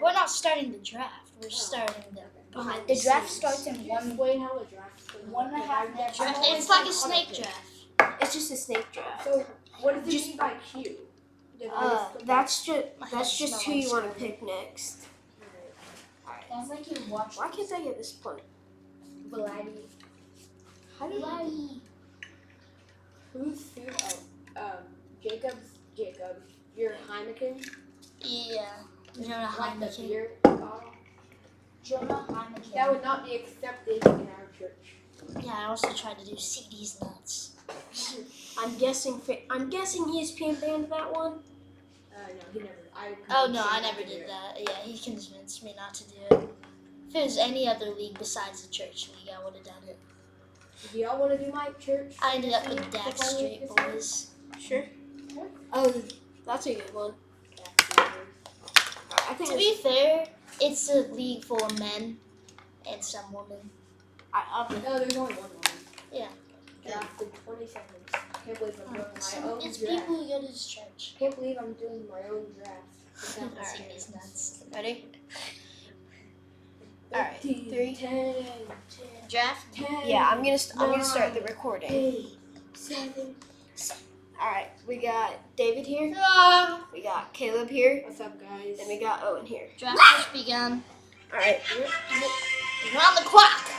We're not starting the draft. We're starting the behind The draft scenes. starts in Explain how a draft goes. 1.5 minutes. It's like a snake draft. It's just a snake draft. So what does it mean by Q? That's just who you want to pick next. Sounds like you watch. Why can't I get this point? Vladdy. How did I? Who's Jacob. Your Heineken. Yeah. Jonah Like the Heineken. beer bottle. Jonah Heineken. That would not be accepted in our church. Yeah, I also tried to do CD's nuts. I'm guessing ESPN banned that one. No, he never. I never did that. Yeah, he convinced me not to do it. If it was any other league besides the church league, I would have done it. Do y'all want to do my church? I ended up with Dak Street Boys. Sure. Oh, that's a good one. I think. To be fair, it's a league full of men and some women. No, there's only one woman. Yeah. Drafted 27. Can't believe I'm doing my own It's draft. people who go to this church. Can't believe I'm doing my own draft. CD's nuts. Ready? All right. 3, 10, Draft? 10. Yeah, I'm gonna start the recording. 8, 7. All right, we got David here. We got Caleb here, What's up, guys? and we got Owen here. Draft has begun. All right. You're on the clock.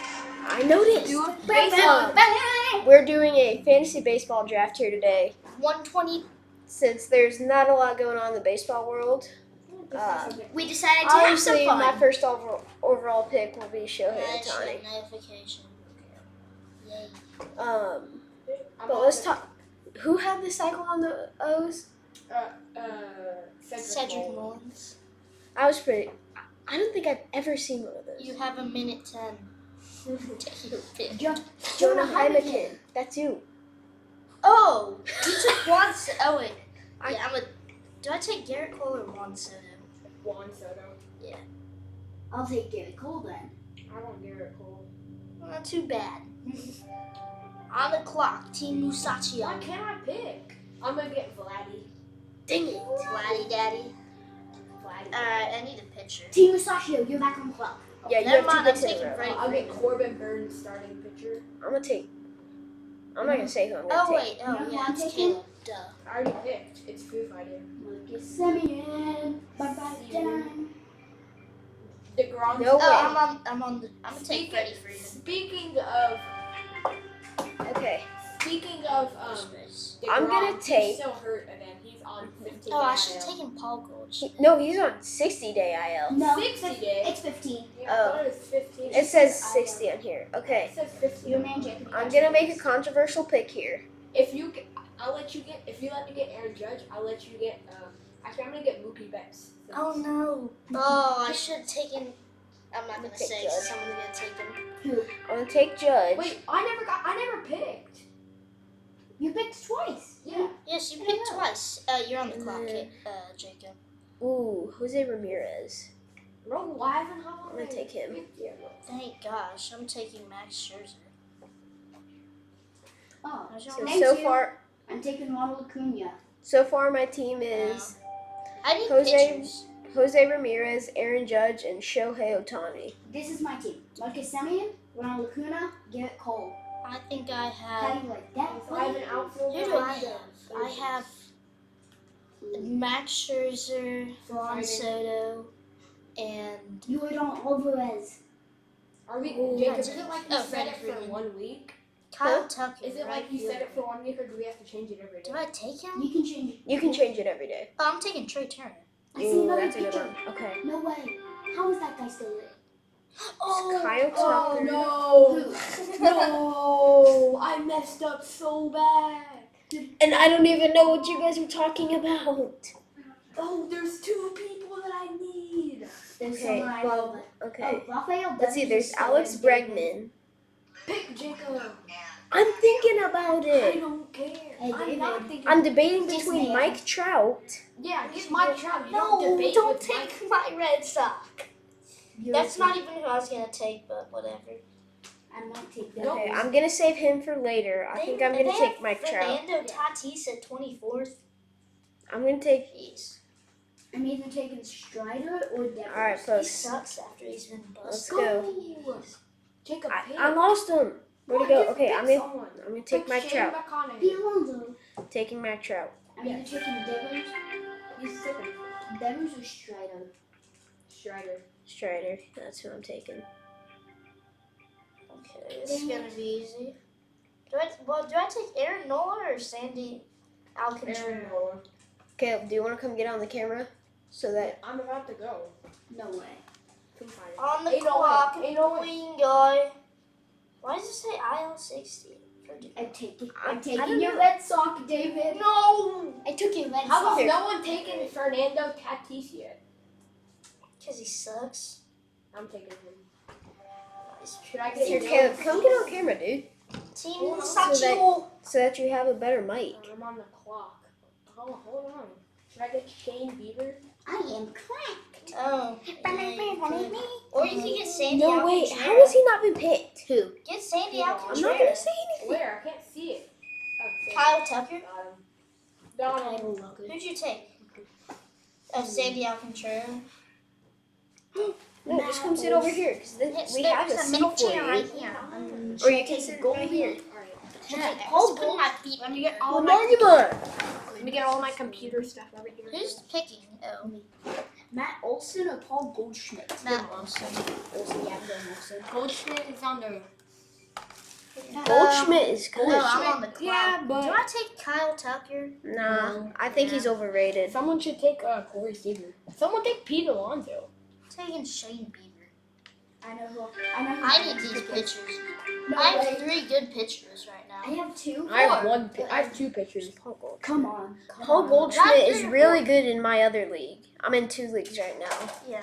I noticed. Baseball. We're doing a fantasy baseball draft here today. 120. Since there's not a lot going on in the baseball world, We decided to have some obviously fun. my first overall pick will be Shohei Ohtani. Notification. Yay. But let's talk. Who had the cycle on the O's? Cedric Mullins. I don't think I've ever seen one of those. You have a minute 10. Take your pick. Jonah Heineken. That's you. Oh, you took Juan Soto. Oh wait. Yeah, do I take Garrett Cole or Juan Soto? Juan Soto. Yeah. I'll take Garrett Cole then. I want Garrett Cole. Well, not too bad. On the clock, Team Musacchio. Why can't I pick? I'm gonna get Vladdy. Dang it, Vladdy Daddy. Vladdy. Alright, I need a pitcher. Team Musacchio, you're back on the clock. Yeah, you Never have mind, two I'm picks in taking a row. Freddie I'll get Freeman. Corbin Burns starting pitcher. I'm not gonna say who I'm gonna Oh take. wait, oh You know who yeah, I'm it's taking? Caleb. Duh. I already picked. It's Foo Fighter. Marcus Semien. DeGrom. No way. Oh, I'm gonna take Speaking- Freddie Freeman. Speaking of Okay. Space. DeGrom, I'm gonna take- He's still hurt again. He's on 15. Oh, I should have taken Paul Gold. No, he's on 60-day IL. No, 60 days. it's 15. Yeah, I thought it was 15. It says 60 on here. Okay. It says 15. Your man Jacob. I'm gonna make a controversial pick here. If you let me get Aaron Judge, I'll let you get. Actually, I'm gonna get Mookie Betts. Oh no. Oh, I should have taken. I'm not gonna Take say Judge. because someone's gonna take him. I'm gonna take Judge. Wait, I never picked. You picked twice. Yeah. Yes, you picked twice. You're on the clock, Jacob. Ooh, Jose Ramirez. Bro, why haven't I'm gonna take him. Yeah. Thank gosh, I'm taking Max Scherzer. Oh, How's your So, Thank so you. far, I'm taking Ronald Acuna. my team is I need Jose- pitchers. Jose Ramirez, Aaron Judge, and Shohei Ohtani. This is my team. Marcus Semien, Ronald Acuna, Garrett Cole. I think I How have. do you like that? So I have an outfielder. Who do I have? I have Max Scherzer, Juan Soto, and You were on Alvarez. Are we, Ooh, Jacob? that's Is it like it. you Oh, set Freddie it for Freeman. 1 week? Kyle Tucker. Is it like you set it for 1 week, or do we have to change it every day? Do I take him? You can change it. You can change it every day. Oh, I'm taking Trey Turner. I see Ooh, another that's a good picture. one. Okay. No way. How is that guy still there? Oh, Kyle Oh Tucker. no! No! I messed up so bad. And I don't even know what you guys are talking about. Oh, there's 2 people that I need. There's Okay, someone I well, know. okay. Oh, Rafael. Let's see, Devers there's is still Alex there. Bregman. Pick Jacob. I'm thinking about I it. don't care. Hey, I'm David. not thinking. I'm debating Just between me. Mike Trout. Yeah, get Mike Trout. You no, don't debate don't with take Mike. my Red Sox. You're That's right. not even who I was gonna take, but whatever. I might take that. No. Okay, I'm gonna save him for later. I think I'm gonna They take have Mike Trout. Fernando Tatis at 24th. I'm gonna take Jeez. I'm either taking Strider or Devers. All right, He folks. sucks after he's been Let's busted. go. Take a pick. I lost him. Where'd he go? Okay, I'm gonna take Mac Trout. Pete Alonso. Taking Mac Trout. I'm either taking Devers. He's second. Devers or Strider. Strider. That's who I'm taking. Okay, this is gonna be easy. Do I take Aaron Nola or Sandy Alcantara? Caleb, do you want to come get on the camera so that I'm about to go. No way. On the 808, clock, 808. wing guy. Why does it say IL-60? I'm taking I don't your know. red sock, David. No! I took your red How sock. come no one taken Fernando Tatis yet? Because he sucks. I'm taking him. Nice. Should I get here, Dylan? Caleb, come get on camera, dude, Team Hold on. Sachio. so that you have a better mic. I'm on the clock. Oh, hold on. Should I get Shane Bieber? I am cracked. Oh. Or you can get Sandy No, wait, Alcantara. how has he not been picked? Who? Get Sandy I'm I'm Alcantara. not gonna say anything. Where? I can't see it. Oh, Kyle Tucker. Donald. Who'd you take? Oh, Sandy Alcantara. No, just come sit over here because we have a There's seat middle for chair you. right here. Or you can sit right here. Paul Gold. Let me get all Well, my. now you are. Let me get all my computer stuff over here. Who's picking? Oh, Matt Olson or Paul Goldschmidt? Matt Wilson. Olson, yeah, I'm going Olson. Goldschmidt is on the. Goldschmidt is good. No, I'm on the clock. Yeah, but- Do I take Kyle Tucker? Nah, I think he's overrated. Someone should take Corey Seager. Someone take Pete Alonso. Taking Shane Bieber. I know who. I need these pitchers. No I have way. 3 good pitchers right I now. have 2. I have one. I have 2 pitchers. Paul Gold. Come on. Paul Goldschmidt is That's really good in my other league. I'm in 2 leagues right now. Yeah.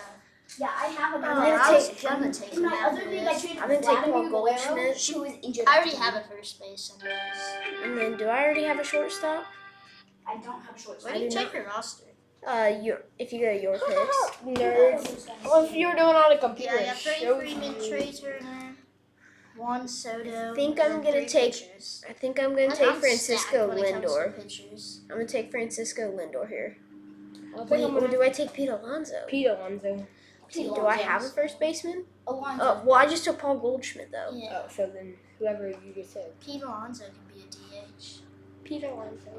Yeah, I have a Oh, gonna I was take- gonna take In him my after other league, I this. traded I'm gonna take Vladimir Paul Guerrero. Goldschmidt. She was injured. I already have a first base anyways. And then, do I already have a shortstop? I don't have shorts. Where do you check your roster? If you go to your picks. Nerds. Well, if you're doing on a computer, Yeah, I it got shows 33 you. Trey Turner, 1 Soto. I think and I'm then gonna 3 take- pitchers. I think I'm gonna I'm take Francisco stacked when it comes to Lindor. pitchers. I'm gonna take Francisco Lindor here. I think Wait, I'm or gonna do I take Pete Alonso? Pete Alonso. Do I have a first baseman? Alonso. Oh, well, I just took Paul Goldschmidt though. Yeah. Oh, so then whoever you just said. Pete Alonso can be a DH. Pete Alonso.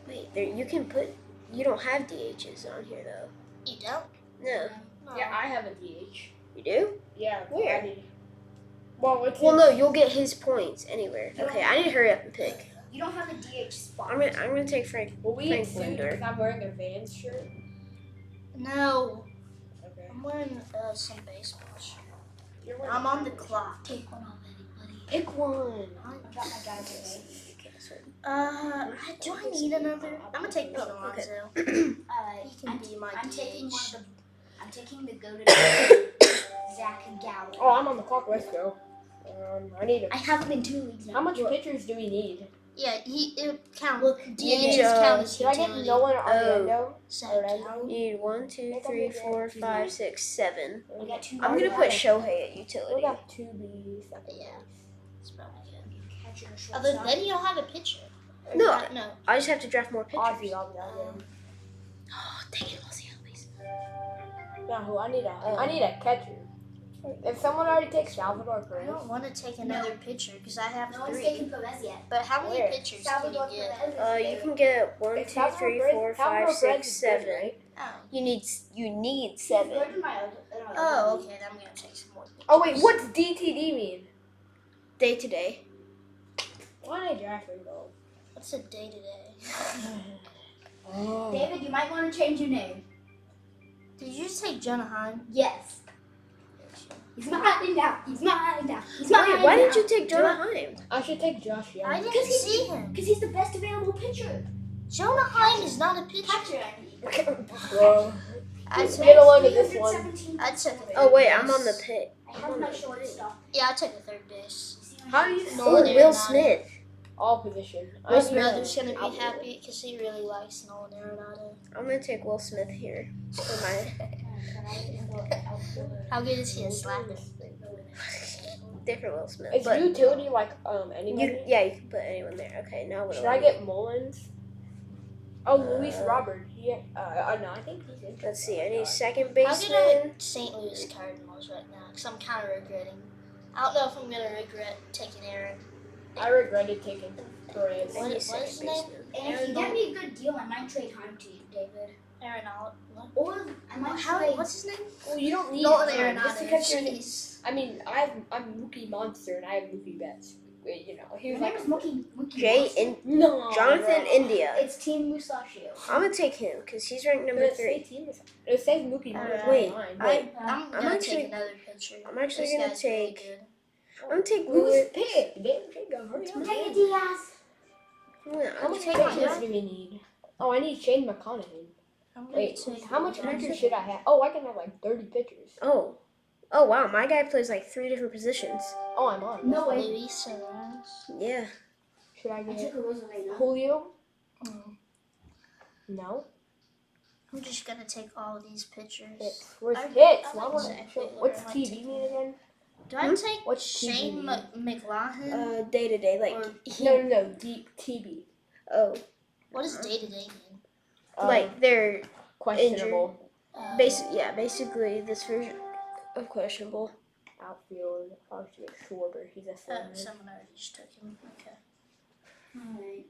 Wait, there you can put. You don't have DHs on here though. You don't? No, No. Yeah, I have a DH. you do? Yeah. Where? Vladdy. Well, what's Well, his- no, you'll get his points anywhere. Okay, I need to hurry up and pick. You don't have a DH spot. I'm gonna take Frank. Well, we Frank get sued Lindor. because I'm wearing a Vans shirt. No. Okay. I'm wearing some baseball shirt. You're wearing I'm on the clock. Take one already, buddy. Pick one. I got my guy today. Do I need another? I'm gonna take Pete Alonso. He can I'm, be my I'm DH. taking one of the. I'm taking the goated Zach Gallen. Oh, I'm on the clock. Let's go. I need a. I have him in 2 leagues now. How much pitchers do we need? Yeah, it counts. Look, DHs you need, count as Should I get utility. Nolan Orlando? Santo. You need 1, 2, 3, 4, 5, 6, 7. I got 2. I'm gonna put Shohei at We utility. got 2 Bs. Yeah. It's probably good. catcher, Other shortstop. then you'll have a pitcher. Or No. not- no. I just have to draft more pitchers. Ozzy, I'll be out there. Oh, dang it, Ozzy Albies. No, who? I need a catcher. If someone already takes Salvador I Perez, don't want to take another pitcher because I have No one's 3. taking Perez yet. But how many Where? pitchers Salvador can you get? Perez. You can get 1, 2, If Salvador 3, Perez- 4, Salvador 5, Perez 6, is good, 7. right? Oh. You need Go 7. to my other Oh, okay. Then I'm gonna take some more. Oh wait, what's DTD mean? Day to day. Why did I draft him though? What's a day to day? Oh. David, you might want to change your name. Did you just take Jonah Heim? Yes. He's mine now. He's mine now. He's Wait, mine why now. did you take Jonah Heim? I should take Josh Young. I didn't Because he's- see him. Because he's the best available pitcher. Jonah Heim is not a pitcher. Catcher, I mean. Bro. I Get took, along to this one. 317. I took a Oh, wait, third I'm on the base. pick. I have my shortstop. Yeah, I took a third base. How do you Oh, Nolan Will Arenado. Smith. all position? Will My brother's gonna I'll be do happy because he really likes Nolan Arenado. I'm gonna take Will Smith here for my How good is he at slapping? different Will Smith. Is But utility like anybody? you can put anyone there. Okay, now what Should do I I get Mullins? Oh, Luis Robert. No, I think he's in. Let's see. I need second I'll baseman. get with St. Louis Cardinals right now because I'm kind of regretting. I don't know if I'm gonna regret taking Aaron. I regretted taking Perez. What is his name? And if you get me a good deal, I might trade Heim to you, David. Arenado. What? Or I might How? trade. What's his name? Well, you don't need Nolan him, just Arenado. because you're. Jeez. I mean, I'm Mookie Monster and I have Mookie Betts. You know, he Your was name like is Mookie. Jay in no. Jonathan India. It's Team Musashio. I'm gonna take him because he's ranked number But it 3. says Mookie Monster. Wait, on mine. wait. I'm I'm gonna actually- take another pitcher. I'm actually This gonna guy's really take. good. I'm gonna take Who's Lewis. pick? Go hurry up. Take it, Diaz. How much take pitchers him. do we need? Oh, I need Shane McConaughey. I'm gonna Wait, take how much Johnson. pitchers should I have? Oh, I can have like 30 pitchers. Oh wow, my guy plays like 3 different positions. Oh, I'm on. No way. Luis Arraez. Yeah. Should I I get took a Rosalina. Julio? Mm. No. I'm just gonna take all of these pitchers. Hits. Where's I- hits? I Why like would Zach show- Wheeler. What's I like TV taking mean again? Do I take What's Shane TB? McLaughlin? Day to day, like Or No. TB. oh, what does day to day mean? like they're questionable. basically this version of questionable. Outfield. I'll get Schwarber. He's a center. Someone already just took him. Okay. Alright.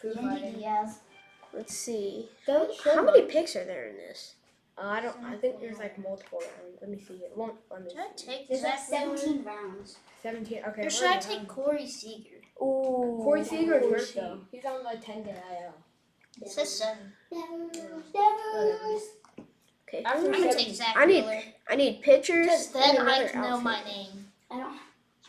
Foo Yandy Fighters. Diaz. Let's see. Don't show How many picks are there in this? I don't. I think there's like multiple rounds. Let me see it. Let me Should I see. take There's like Zach Wheeler? 17 rounds. 17. Okay. Or should I take Corey Seager? Ooh, Corey Seager's hurt though. He's on the 10-day IL. It says 7. Devers. Okay. I'm I'm gonna gonna say take Zach I need Wheeler. I need pitchers. Because and then I another can know outfielder. my name. I don't.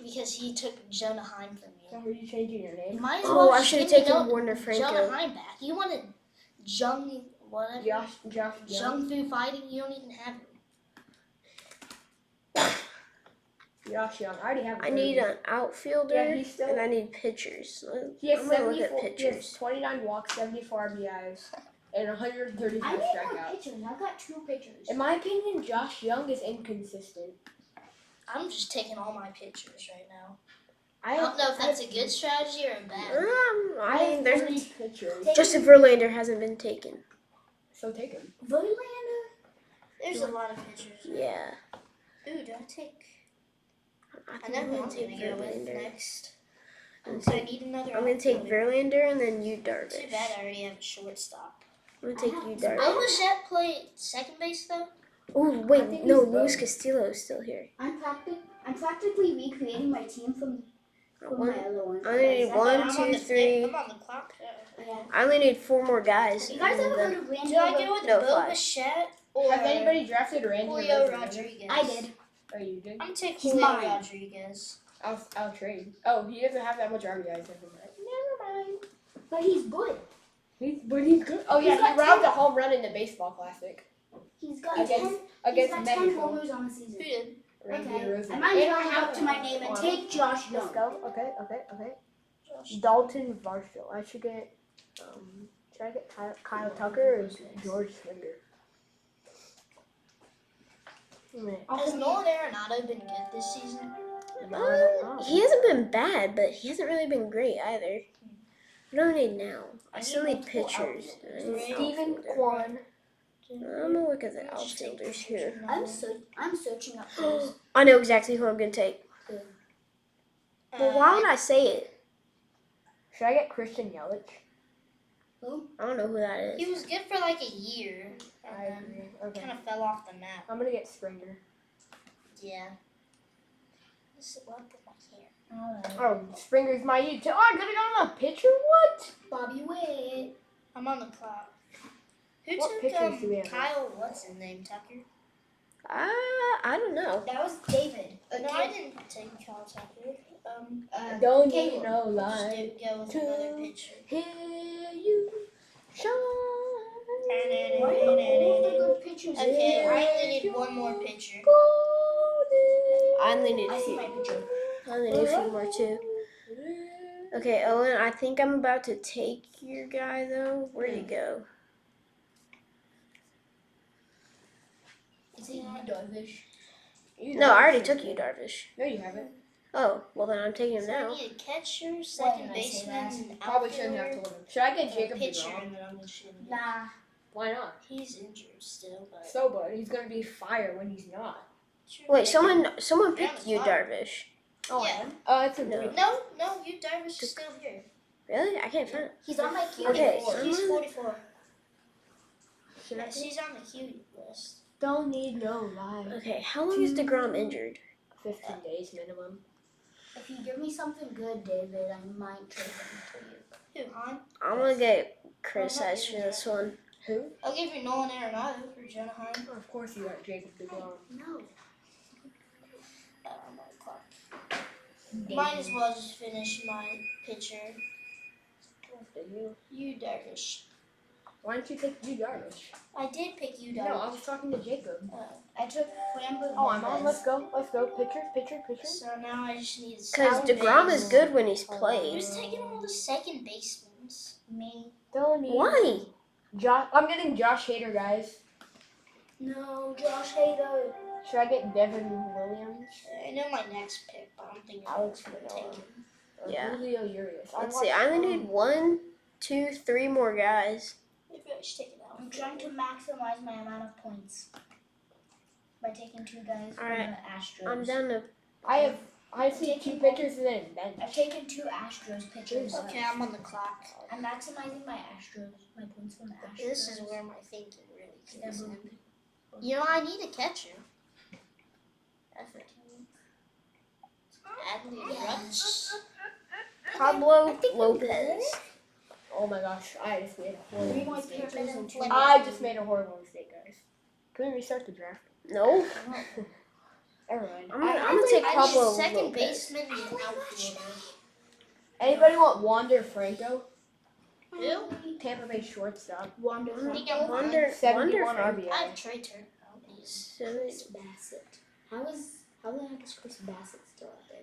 Because he took Jonah Heim from So me. are you changing your You name? might as Oh, well I just should have give me taken no- Warner Jonah Franco. Heim back. You wanted Jung, whatever. Josh Young. Jung Fu Fighting, you don't even have him. Josh Young. I already have. I need an outfielder Yeah, he's still. and I need pitchers. He has I'm gonna look 74. at He has pitchers. 29 walks, 74 RBIs, and 134 I need more strikeouts. pitchers. I've got 2 pitchers. In my opinion, Josh Young is inconsistent. I'm just taking all my pitchers right now. I I don't know if that's a good strategy or a bad. I mean, there's there's 3 pitchers. Justin Verlander hasn't been taken. So take him. Verlander. There's a lot of pitchers. Yeah. Ooh, do I take? I I think know I'm who gonna I'm take gonna go with Verlander. next. I'm But I gonna need another. I'm gonna take outfielder. Verlander and then you Too Darvish. bad I already have a shortstop. I'm gonna take you Will Darvish. Bichette play second base though? Oh I wait, think no, he's Luis both. Castillo is still here. I'm practically recreating my team from One- my other one. I need Guys, one, I'm on two, the- three. I'm on the clock. Yeah. I only need 4 more guys. You guys and ever then- heard of Randy? Do I go with No, Bo 5. Bichette or Has anybody drafted Randy Julio Rodriguez? Rodriguez? I did. Oh, you did? I'm gonna take He's Julio mine. Rodriguez. I'll trade. Oh, he doesn't have that much RBIs. Never mind. But he's good. He's good. Oh yeah, He's got he robbed 10. a home run in the baseball classic He's got against 10. He's against got 10 Mexico. homers on the season. Who did? Randy Okay. Rosen. I might And as well up to my name and take Josh Let's Young. go. Okay. Dalton Varsho. I should get. Should I get Kyle Tucker or George Springer? Has Nolan Arenado been good this season? No, I don't know. He hasn't been bad, but he hasn't really been great either. What do I need now? I still need multiple pitchers. I need an Steven outfielder. Kwan. I'm gonna look at the outfielders here. I'm searching up those. I know exactly who I'm gonna take. Well, why would I say it? Should I get Christian Yelich? I don't know who that He is. was good for like a year, I and then agree. Okay. kind of fell off the map. I'm gonna get Springer. Yeah. This is what I put my hair. Oh, Springer's my utility. Oh, I could have gone on a pitcher. What? Bobby Witt. I'm on the clock. Who What took pitchers do we have? Kyle? What's his name? Tucker? I don't know. That was David. No, I didn't take Kyle Tucker. Don't Caleb. need no Just line. go with another pitcher. Hear you shine. Why are all the good pitchers Okay, here? I only need one more pitcher. I only need I see 2. my pitcher. I only need 4 more too. Okay, Owen, I think I'm about to take your guy though. Where'd he go? Is it you, Darvish? No, I already took you, Darvish. No, you haven't. Oh, well then I'm taking him So I now. need a catcher, Why second did I say baseman, that? an Probably shouldn't have outfielder, told him. Should I get and a Jacob pitcher, DeGrom? and then I'm just gonna. Nah. Why not? He's injured still, but. So, but he's gonna be fired when he's not. Sure, Wait, take someone him. picked you, You're on the Darvish. Oh, Yeah. it's a No. No, you Darvish is still here. Really? I can't find it. He's on my queue. Okay, He's someone- 44. Should I Yes, he's on the Q list. Don't need no lie. Okay, how long is DeGrom injured? 15 days minimum. If you give me something good, David, I might trade him to you. Who, Han? I'm gonna get criticized for this one. Who? I'll give you Nolan Arenado for Jonah Heim. Of course you got Jacob DeGrom. No. I'm on the clock. Might as well just finish my pitcher. You Darvish. Why didn't you take you Darvish? I did pick you No, I Darvish. was talking to Jacob. I took Framber. Oh, I'm on. Let's go. Let's go. Pitcher. So now I just need a Because second DeGrom base. is good when he's Who's played. taking all the second basemen? Me. Don't need. Why? I'm getting Josh Hader, guys. No, Josh Hader. Should I get Devin Williams? I know my next pick, but I'm thinking Alex I'm gonna Manoah. take him. Or Yeah. Julio Urias. Let's see, I only need 1, 2, 3 more guys. Maybe I should take it out. I'm trying to maximize my amount of points by taking 2 guys from Alright, the Astros. I'm down to. I see 2 pitchers and then a bench. I've taken 2 Astros pitchers. Okay, I'm on the clock. I'm maximizing my Astros, my points from the Astros. This is where my thinking really kicks Yeah, in. You know, I need a catcher. Effort. Adley Rutsch. Pablo Lopez. Oh my gosh, I just made a 3 horrible more mistake. pyramids and 2 I just made a horrible mistake, guys. Can we restart the draft? No. Never mind. I'm gonna take I need Pablo a second Lopez. baseman and an outfielder. Anybody want Wander Franco? Who? Tampa Bay shortstop. Wander I think I'm Wonder, 71 Wonder. I RBI. have Trey Turner. Chris Bassett. How the heck is Chris Bassett still out there?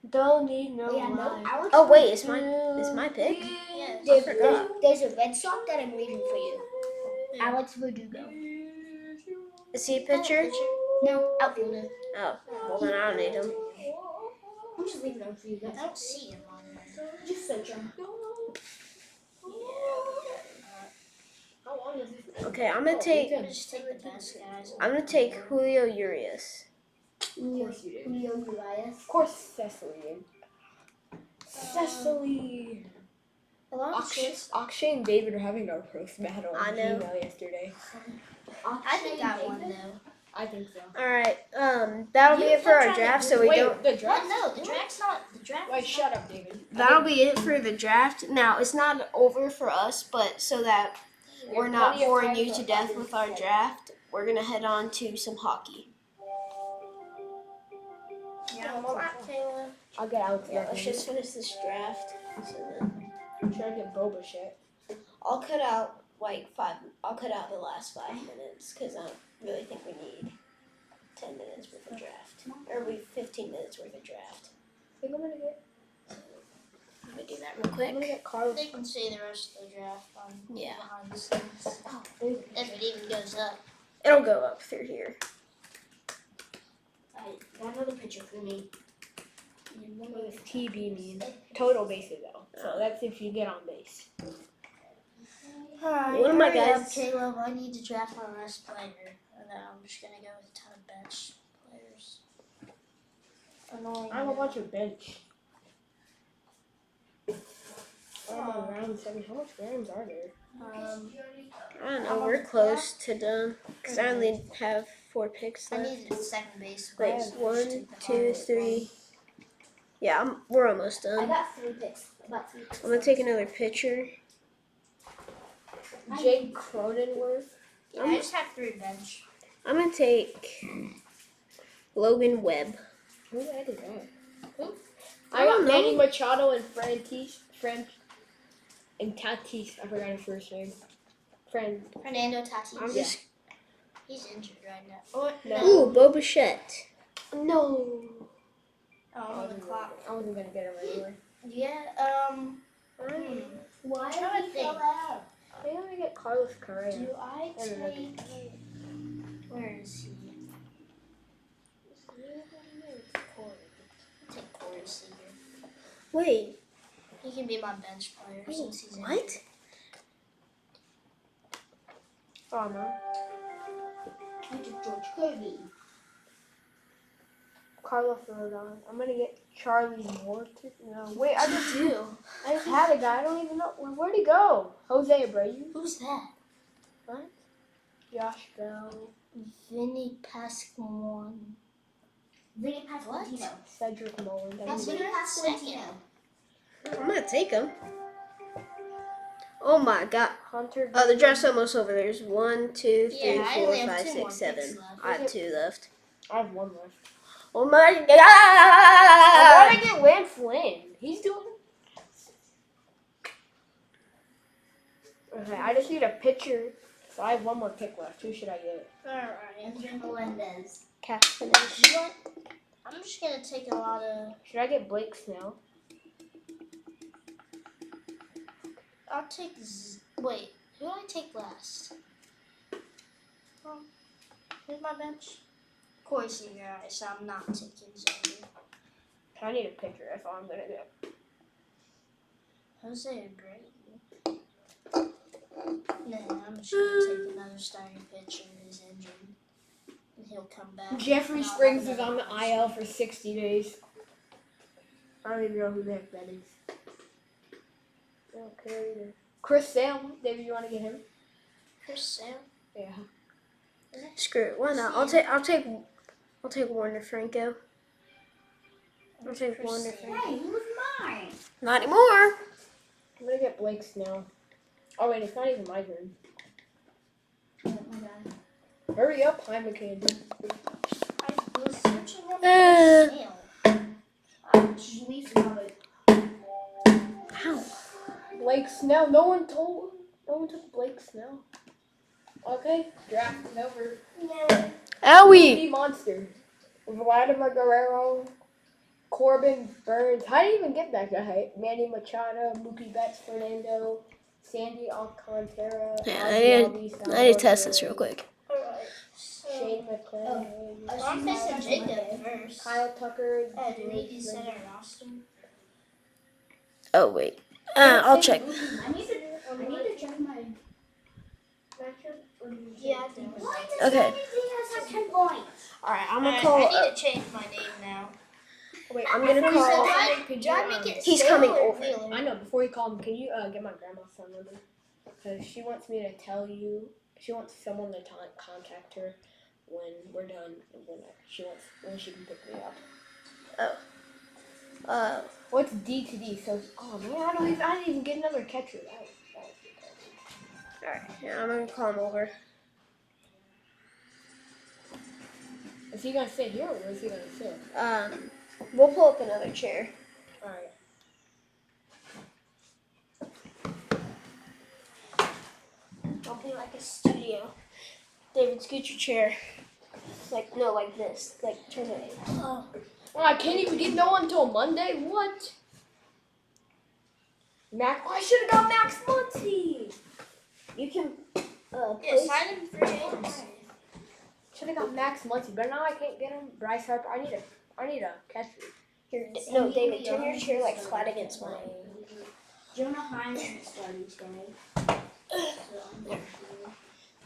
Don't need no Yeah, no, lie. Alex. Oh wait, it's my pick. Yes. I forgot. There's a Red Sox that I'm reading for you. Alex Verdugo. Is he a pitcher? No, outfielder. Oh, well then I don't need him. I'm just leaving them for you I guys. don't see him on there. Just search them. How long is this? Okay, I'm gonna take. I'm just take the best guys. I'm gonna take Julio Urias. Of course you did. Julio Urias. Of course Cecily did. Cecily. A lot of shit. Akshay and David are having a roast battle I on know. email yesterday. I think I won though. I think so. All right, that'll be it for our draft. So we Wait, don't. the What? draft? No, the draft's not. The draft. Wait, shut up, David. That'll be it for the draft. Now it's not over for us, but so that we're not Plenty of boring time you for to death others with to our say. draft, we're gonna head on to some hockey. Yeah, I'm on Kayla. I'll get Alex. Yeah, let's just finish this draft. So then Should I get Boba shit? I'll cut out I'll cut out the last 5 minutes because I don't really think we need 10 minutes worth of draft, or 15 minutes worth of draft. I think I'm gonna get. Let me do that real I'm gonna quick. get Carlos. They can see the rest of the draft on Yeah. behind the scenes. If it even goes up. It'll go up through here. Alright, got another picture for me. What does TB mean? Total bases though. So that's if you get on base. Alright, One of my hurry up, guys- Caleb, I need to draft my last player. And then I'm just gonna go with a ton of bench players. Annoying. I have a bunch of bench. I'm on round 7. How much rounds are there? I don't know. We're close to done because I only have 4 picks I left. need a second base. Wait, 1, 2, 3. Yeah, we're almost I done. got 3 picks. About 3 picks. I'm gonna take another pitcher. Jake Cronenworth. I just have 3 bench. I'm gonna take Logan Webb. Who the heck is that? Who? I don't got know. Manny Machado and Tatis. I forgot his first name. Fernando Tatis. I'm just. He's injured right now. Oh, No. Ooh, Bo Bichette. No. Oh, I'm on the clock. I wasn't gonna get him anyway. Yeah, Why trying did to you feel think. that? I think I'm gonna get Carlos Correa. do I And then take... Where is he? Take Corey. Corey Seager. Wait, He can be my bench player since he's what? injured. Oh no. I took George Kirby. Carlos Rodon. I'm gonna get Charlie Morton. No, wait, I do. I just had a guy. I don't even know where'd he go. Jose Abreu. Who's that? What? Josh Bell. Vinny Pasquantino. Vinny Pasquantino. Cedric Mullins. I That's mean, Vinny Pasquantino. I'm gonna take him. Oh my god. Hunter. Oh, the draft's almost over. There's 1, 2, 3, Yeah, I 4, only have 5, 2 more 6, picks 7. left. I have 2 left. I have one left. Oh my I god! gotta get Lance Lynn. He's doing. Okay, I just need a pitcher. So I have one more pick left. Who should I get? Alright. Andrew Melendez. Catch finish. You know what? I'm just gonna take a lot of. Should I get Blake Snell? I'll take. Wait, who did I take last? Who's my bench? Corey Seager. Alright, so I'm not taking Zombie. I need a pitcher. That's all I'm gonna do. Jose Abreu. Nah, I'm just gonna take another starting pitcher who's injured. And he'll come back. Jeffrey And I'll Springs have is on the another IL for 60 days. I don't even know who the heck that is. I don't care either. Chris Sale. David, you want to get him? Chris Sale. Yeah. Screw it. Why not? I'll take Warner Franco. I'll take Chris Warner Sale. Franco. Hey, who's mine? Not anymore. I'm gonna get Blake Snell. Oh wait, it's not even my turn. Oh my god. Hurry up, Jaime Candy. I was searching for Uh. Chris Sale. Luis Robert. Ow. Blake Snell. No one took Blake Snell. Okay, draft is over. Yeah. Owie. City Monster. Vladimir Guerrero, Corbin Burns. How did you even get that guy? Manny Machado, Mookie Betts, Fernando, Sandy Alcantara. Yeah, Ozzy I need to test this real quick. Alright, so. Shane McClanahan, I'm missing Jacob first. Kyle Tucker. Oh, do we need to set our roster? Oh wait. I'll check. I need to check my matchup. Yeah, I think. Why does Okay. Sandy Diaz have 10 points? Alright, I'm gonna Alright, call. I need to change my name now. Wait, I'm gonna So call. do I make it He's Sale coming or over. Wheeler? I know. Before you call him, can you get my grandma's phone number? Because she wants me to tell you. She wants someone to contact her when we're done. And when she can pick me up. What's D to D? So, oh man, I didn't even get another catcher. Alright, yeah, I'm gonna call him over. Is he gonna sit here or is he gonna sit? We'll pull up another chair. All right. I'll be like a studio. David, scoot your chair. Like this. Like turn it. Oh, I can't even get no one until Monday. What? Max? Oh, I should have got Max Muncy. You can Yeah, place. sign him for agency. Should have got Max Muncy, but now I can't get him. Bryce Harper. I need a catcher. Here, no, David, turn your chair like flat against mine. Jonah Heim is starting today.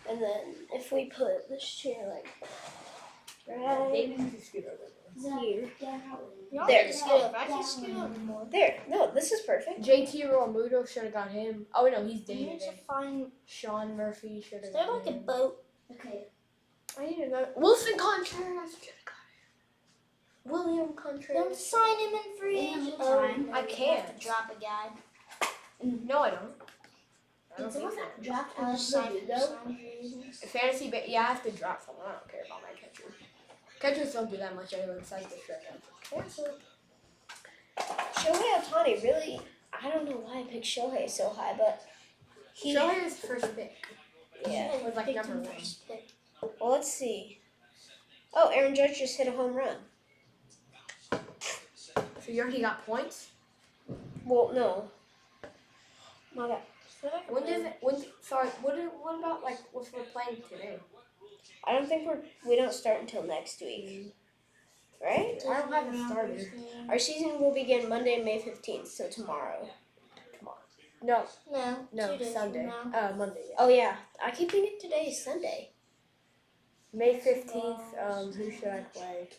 And then if we put this chair like right David needs to scoot over. here. Y'all There. need to scoot over. I can scoot over more. There. No, this is perfect. JT Realmuto should have got him. Oh no, he's We dating need to today. find. Sean Murphy should have They're got like a him. boat. Okay. I need another. Wilson Contreras should have got William Don't Contreras. sign him in free Yeah, agency. we'll sign. I You can't. have to drop a guy. him. No, I don't. I don't Did think someone so. draft I'll just sign Alex him. Verdugo? Sign free agency. Fantasy, but yeah, I have to drop someone. I don't care about my catcher. Catchers don't do that much anyway besides the strike out. Shohei Ohtani really. I don't know why I picked Shohei so high, but he. Shohei's first pick. Yeah. Was like Picked number him one. first pick. Well, let's see. Oh, Aaron Judge just hit a home run. So you already got points? Well, no. My God. When does it? What about like what's we're playing today? I don't think we don't start until next week. right? I don't have a starter. Our season will begin Monday, May 15th, so tomorrow. No, No, 2 days Sunday. from now. Monday. Yeah. Oh yeah, I keep thinking today is Sunday. May 15th. Who should I play?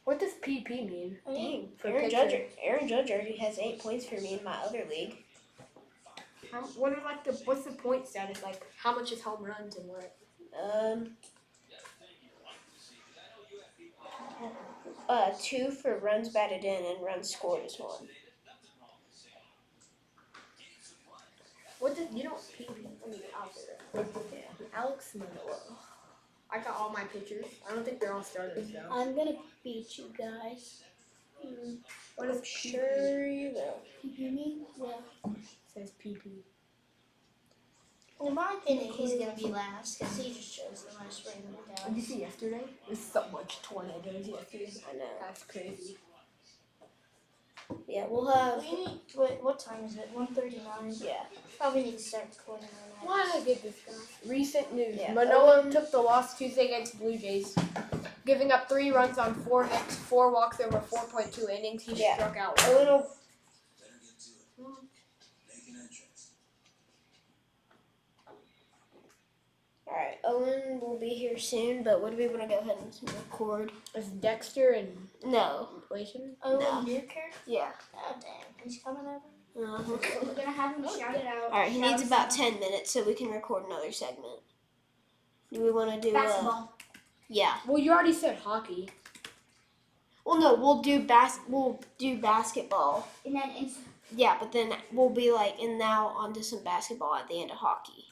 What does PP mean? Dang, For Aaron pitcher. Judge. Aaron Judge already has 8 points for me in my other league. What are like what's the point status like? How much is home runs and what? 2 for runs batted in and runs scored is 1. What did you don't PP? I mean, out there. Yeah. Alex Manoa. I got all my pitchers. I don't think they're all starters though. I'm gonna beat you guys. What is Sure you will. You hear me? Yeah. says PP? In my opinion, he's gonna be last because he just chose the most random Did you guy. see yesterday? There's so much tornadoes yesterday. I know. That's crazy. Yeah, we'll have. Wait, what time is it? 1:39. Yeah. Probably need to start recording on Why did I get this guy? Recent news. Yeah. Manoa took the loss Tuesday against Blue Jays, giving up 3 runs on 4 hits, 4 walks over 4.2 innings. He Yeah. struck out. Owen will. Alright, Owen will be here soon, but what do we want to go ahead and record? Is Dexter and No. inflation? Owen No. Newkirk? Yeah. Oh, damn. He's coming over? We're gonna have him shout it out. Alright, he needs about 10 minutes so we can record another segment. Do we want to do Basketball. Yeah. Well, you already said hockey. Well, no, we'll do basketball. And then Yeah, but then we'll be like, and now onto some basketball at the end of hockey.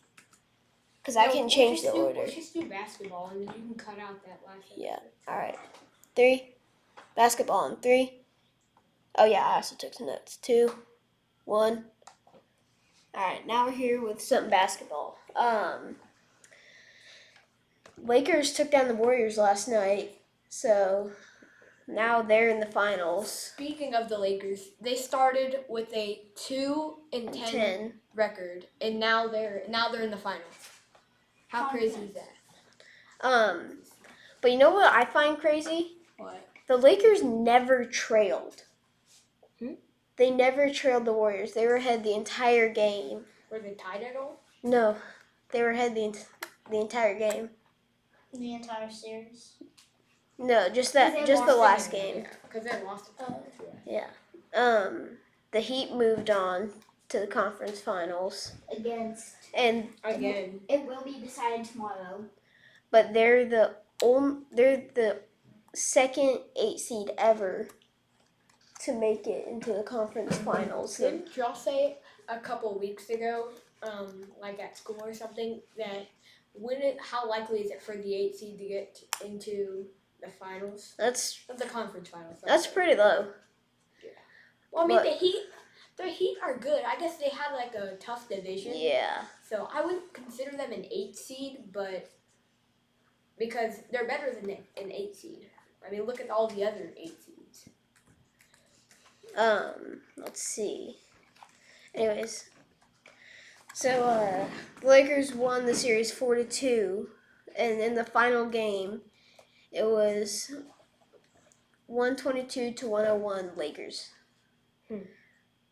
Because I can change the order. Let's just do basketball and then you can cut out that last episode. Yeah. Alright. 3. Basketball in 3. Oh, yeah, I also took some notes. 2, 1. Alright, now we're here with something basketball. Lakers took down the Warriors last night, so now they're in the finals. Speaking of the Lakers, they started with a 2-10 10. record, and now they're in the finals. How crazy is that? But you know what I find crazy? What? The Lakers never trailed. Hmm? They never trailed the Warriors. They were ahead the entire game. Were they tied at all? No, they were ahead the entire game. The entire series. No, just They the lost last it. game. Because they lost it. Yeah. The Heat moved on to the conference finals, against. and Again. It will be decided tomorrow. but they're the second 8 seed ever to make it into the conference finals. So, Didn't y'all say a couple weeks ago, like at school or something, that how likely is it for the 8 seed to get into the finals? that's The conference finals. pretty low. Well, I mean, but- the Heat are good. I guess they had like a tough division. Yeah. So I wouldn't consider them an 8 seed, but because they're better than an 8 seed. I mean, look at all the other 8 seeds. Let's see. Anyways, so the Lakers won the series 4-2, and in the final game, it was 122-101 Lakers.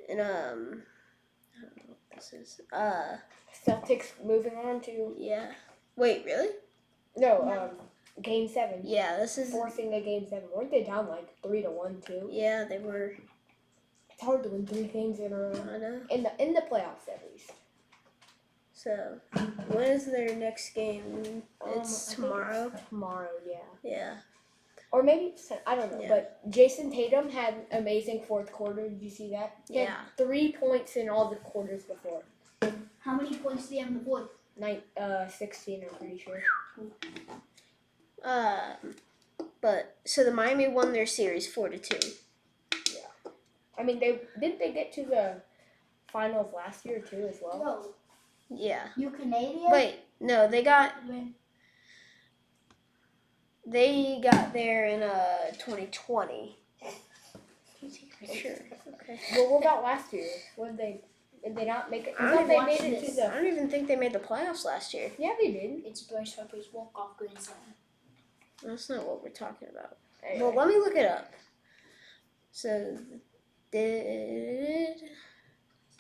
And I don't know what this is. Celtics moving on to Yeah. Wait, really? Game 7. Yeah, this is. Forcing a Game 7. Weren't they down like 3-1 too? Yeah, they were. It's hard to win 3 games in a row. I know. In the playoffs, at least. So, when is their next game? It's I think tomorrow. it's tomorrow, yeah. Yeah. Or maybe I don't know. Yeah. But Jason Tatum had an amazing fourth quarter. Did you see that? He had Yeah. 3 points in all the quarters before. How many points do they have in the fourth? 16, I'm pretty sure. But so the Miami won their series 4-2. I mean, didn't they get to the finals last year too as well? Whoa. Yeah. You Canadian? Wait, no, they got there in 2020. Sure. Okay. Well, what about last year? Did they not make it? I I don't thought they watch made it this. to the. I don't even think they made the playoffs last year. Yeah, they did. It's Bryce Harper's walk-off grand slam. That's not what we're talking about. Anyway. Well, let me look it up. So, did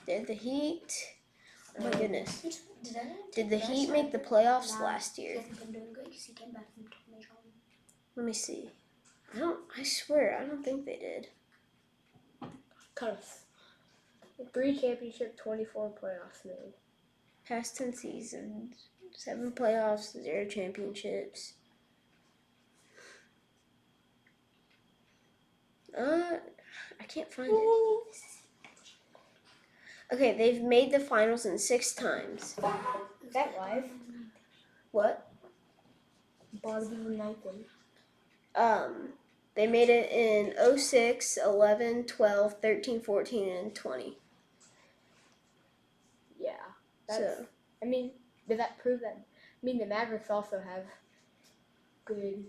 the Heat? Oh my goodness. Did the Heat make the playoffs last year? He hasn't been doing great because he came back from Tommy. Let me see. I swear, I don't think they did. Close. 3 championship, 24 playoffs made. Past 10 seasons, 7 playoffs, 0 championships. I can't find it. Okay, they've made the finals in 6 times. Is that live? What? Bottom of the ninth one. They made it in 06, 11, 12, 13, 14, and 20. Yeah. That's, So, I mean, does that prove that? I mean, the Mavericks also have good.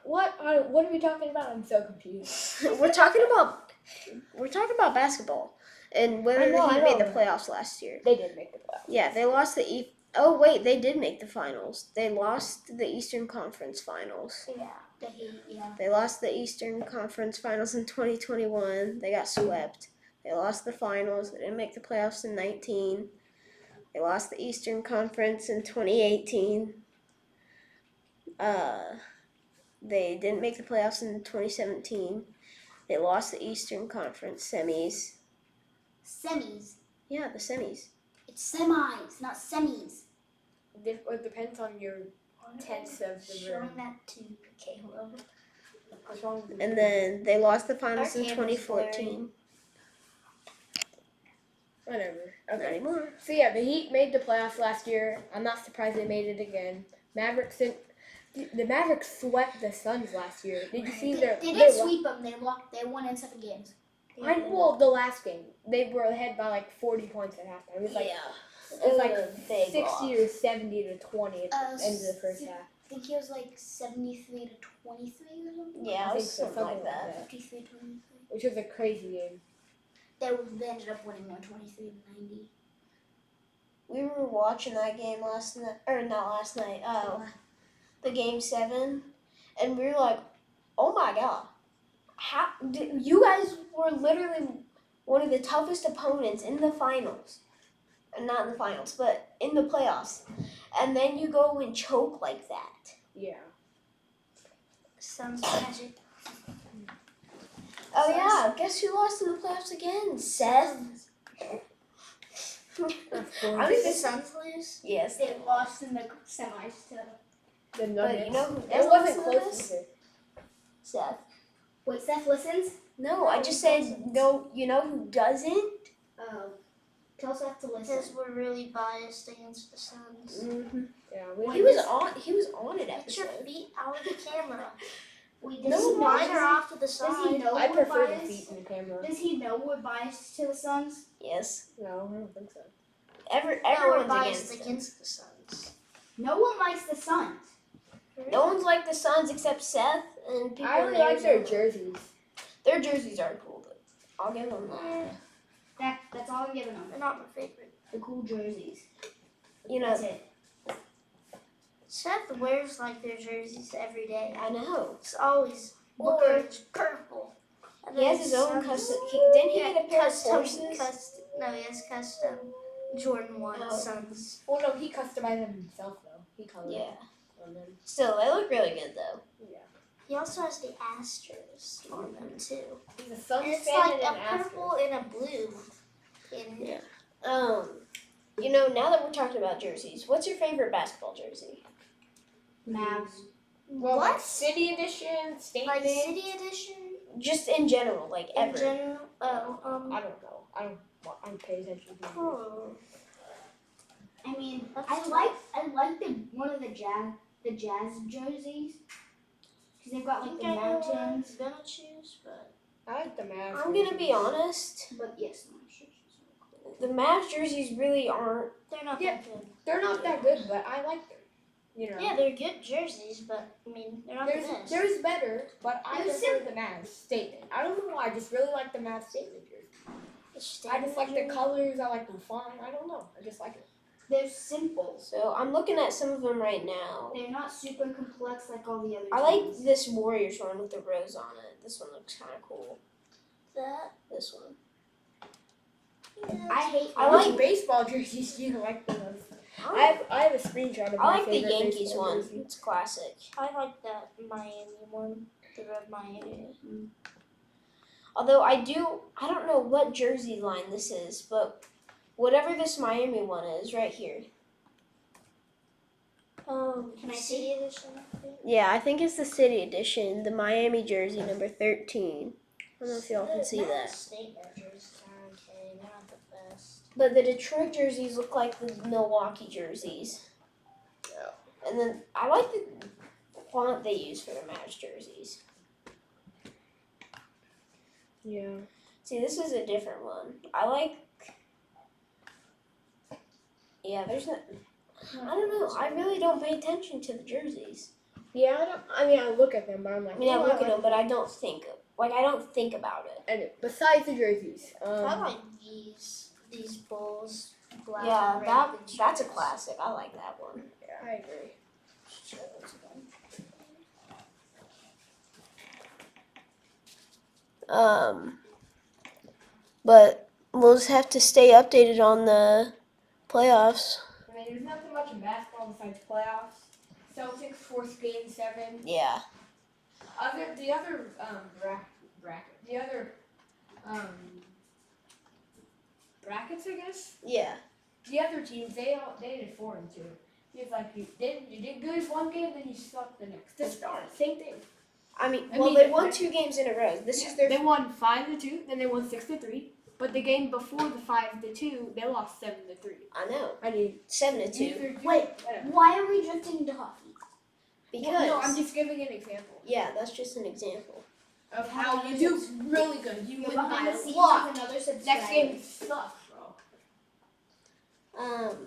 What are we talking about? I'm so confused. we're talking about basketball and whether I know, the Heat I made the know. playoffs last year. They did make the playoffs. Yeah, they lost the Oh wait, they did make the finals. They lost the Eastern Conference Finals. Yeah, the Heat. Yeah. They lost the Eastern Conference Finals in 2021. They got swept. They lost the finals. They didn't make the playoffs in 19. They lost the Eastern Conference in 2018. They didn't make the playoffs in 2017. They lost the Eastern Conference semis. Semis. Yeah, the semis. It's semis, not semis. It depends on your tense of the Showing room. that to Caleb. What's wrong with And then they lost the finals Our in camera's 2014. Whatever. Not Okay. anymore. So yeah, the Heat made the playoffs last year. I'm not surprised they made it again. The Mavericks swept the Suns last year. Did you see They didn't lo- sweep them. They won in 7 games. Well, the last game they were ahead by like 40 points at halftime. It was like it was like 60 or 70 to 20 at the end of the first half. I think it was like 73 to 23 or something. Yeah, I it think was so, something like that. 53 to 23. Which was a crazy game. They ended up winning 123 to 90. We were watching that game last night, or not last night, the game 7, and we were like, oh my god, you guys were literally one of the toughest opponents in the finals. Not in the finals, but in the playoffs. And then you go and choke like that. Yeah. Sounds magic. Oh yeah, guess who lost in the playoffs again? Seth. How did the Suns lose? Yes. They lost in the semis to. The But Nuggets. you know who It doesn't wasn't listen to close this? either. Seth. Wait, Seth listens? No, I just said no. You know who doesn't? Oh. Tell Seth to listen. Because we're really biased against the Suns. Mm-hmm. Yeah. He was on it Get your episode. feet out of the camera. Wait, No, does he know? mine are off to the Does he side. know I we're prefer the biased? feet in the camera. Does he know we're biased to the Suns? Yes. No, I don't think so. No, we're Everyone's biased against them. against the Suns. No one likes the Suns. No one's like the Suns except Seth and people. I really in like their Arizona. jerseys. Their jerseys are cool. Though. I'll give them that. That's all I'm giving them. They're not my favorite. The cool jerseys. You know, That's it. Seth wears like their jerseys every day. I know. It's always orange, purple. And He then has his own some- custom. Didn't he get a pair of horses? No, he has custom Jordan 1 Oh. Suns. Well, no, he customized them himself though. He colored Yeah. on them. Still, they look really good though. Yeah. He also has the Astros on them too. He's a Suns And it's fan like and a an purple Astros. and a blue. In Yeah. You know, now that we're talking about jerseys, what's your favorite basketball jersey? Mavs. Well, What? like City Edition, State like Mix. City Edition Just in general, like in ever. general. I don't know. I don't pay attention to it. Oh. I mean, That's I like the one of the jazz jerseys because they've got like the mountains. I'm gonna choose, but I like the Mavs. I'm gonna be honest. But yes, I'm sure. The Mavs jerseys really aren't. they're not Yeah. that good. They're not that good, but I like them. You know. Yeah, they're good jerseys, but I mean, they're not the best. There's better, but I There's prefer the Mavs statement. I don't know why. I just really like the Mavs statement jersey. I just like the colors. I like the font. I don't know. I just like it. They're simple. So I'm looking at some of them right now. They're not super complex like all the other I like teams. this Warriors one with the rose on it. This one looks kind of cool. This one. I hate. I Which like- baseball jerseys do you like the most? I have a screenshot of I my like the favorite Yankees baseball one. jersey. It's classic. I like that Miami one, the red Miami. Although I don't know what jersey line this is, but whatever this Miami one is, right here. Can I see? edition? Yeah, I think it's the City Edition, the Miami jersey number 13. I don't know if y'all can see that. Statement jerseys are okay. They're not the best. But the Detroit jerseys look like the Milwaukee jerseys. Yeah. And then I like the font they use for the Mavs jerseys. Yeah. See, this is a different one. I like. Yeah, there's no. I don't know. I really don't pay attention to the jerseys. Yeah, I look at them, but I'm like, I mean, I oh, look at like them, but I don't think. I don't think about it. And besides the jerseys, I like these Bulls. Black Yeah, and red that's a stripes. classic. I like that one. yeah, I agree. Show it to them. But we'll just have to stay updated on the playoffs. I mean, there's nothing much in basketball besides playoffs. Celtics forced Game 7. Yeah. The other brackets, I guess. Yeah. The other teams, they did 4 and 2. It's like you did good one game, then you sucked the next. This darn same thing. I mean, I well, mean, they won 2 games in a row. This is their. They won 5 to 2, then they won 6 to 3. But the game before the 5 to 2, they lost 7 to 3. I know. I mean, 7-2. Wait, why are we drifting into hockey? Because. no, I'm just giving an example Yeah, that's just an example. of how you do really good. You win Behind by the a scenes lot. with another subscriber. Next game sucks, bro.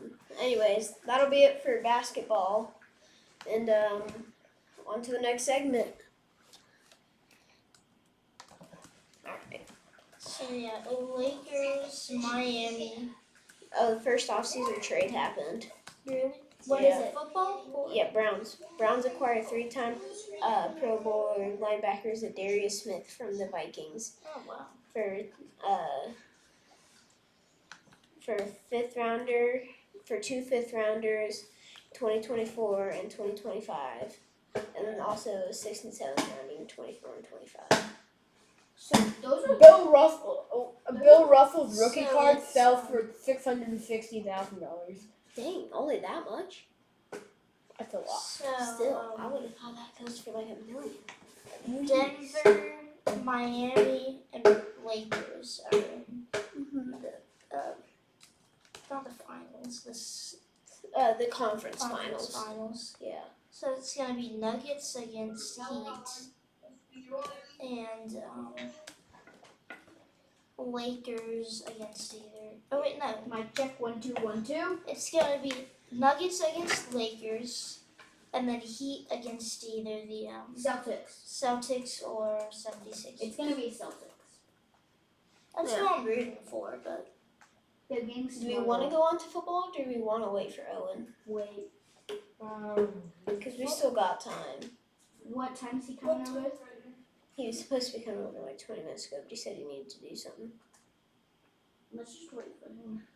Anyways, that'll be it for basketball. And on to the next segment. Alright. So yeah, Lakers, Miami. Oh, the first offseason trade happened. Really? What Yeah. is it? Football? Yeah, Browns. Browns acquired 3-time Pro Bowler linebackers Darius Smith from the Vikings Oh wow. for two fifth rounders, 2024 and 2025, and then also 6th and 7th rounding in 24 and 25. So those are Bill Russell's rookie So card it's, sells for $660,000. Dang, only that much? That's a lot. So Still, I would have thought that goes for like $1 million. Denver, Miami, and Lakers are in not the finals. The conference Conference finals. finals. Yeah. So it's gonna be Nuggets against Heat, and Lakers against either. Oh wait, no. mic check 1 2 1 2. It's gonna be Nuggets against Lakers, and then Heat against either the Celtics. Celtics or 76ers. It's gonna be Celtics. That's Yeah. what I'm rooting for, but The game's Do we want to go on to football, or do we want to wait for Owen? Wait. Because we still got time. What time is he coming over? He was supposed to be coming over like 20 minutes ago, but he said he needed to do something. Let's just wait for him.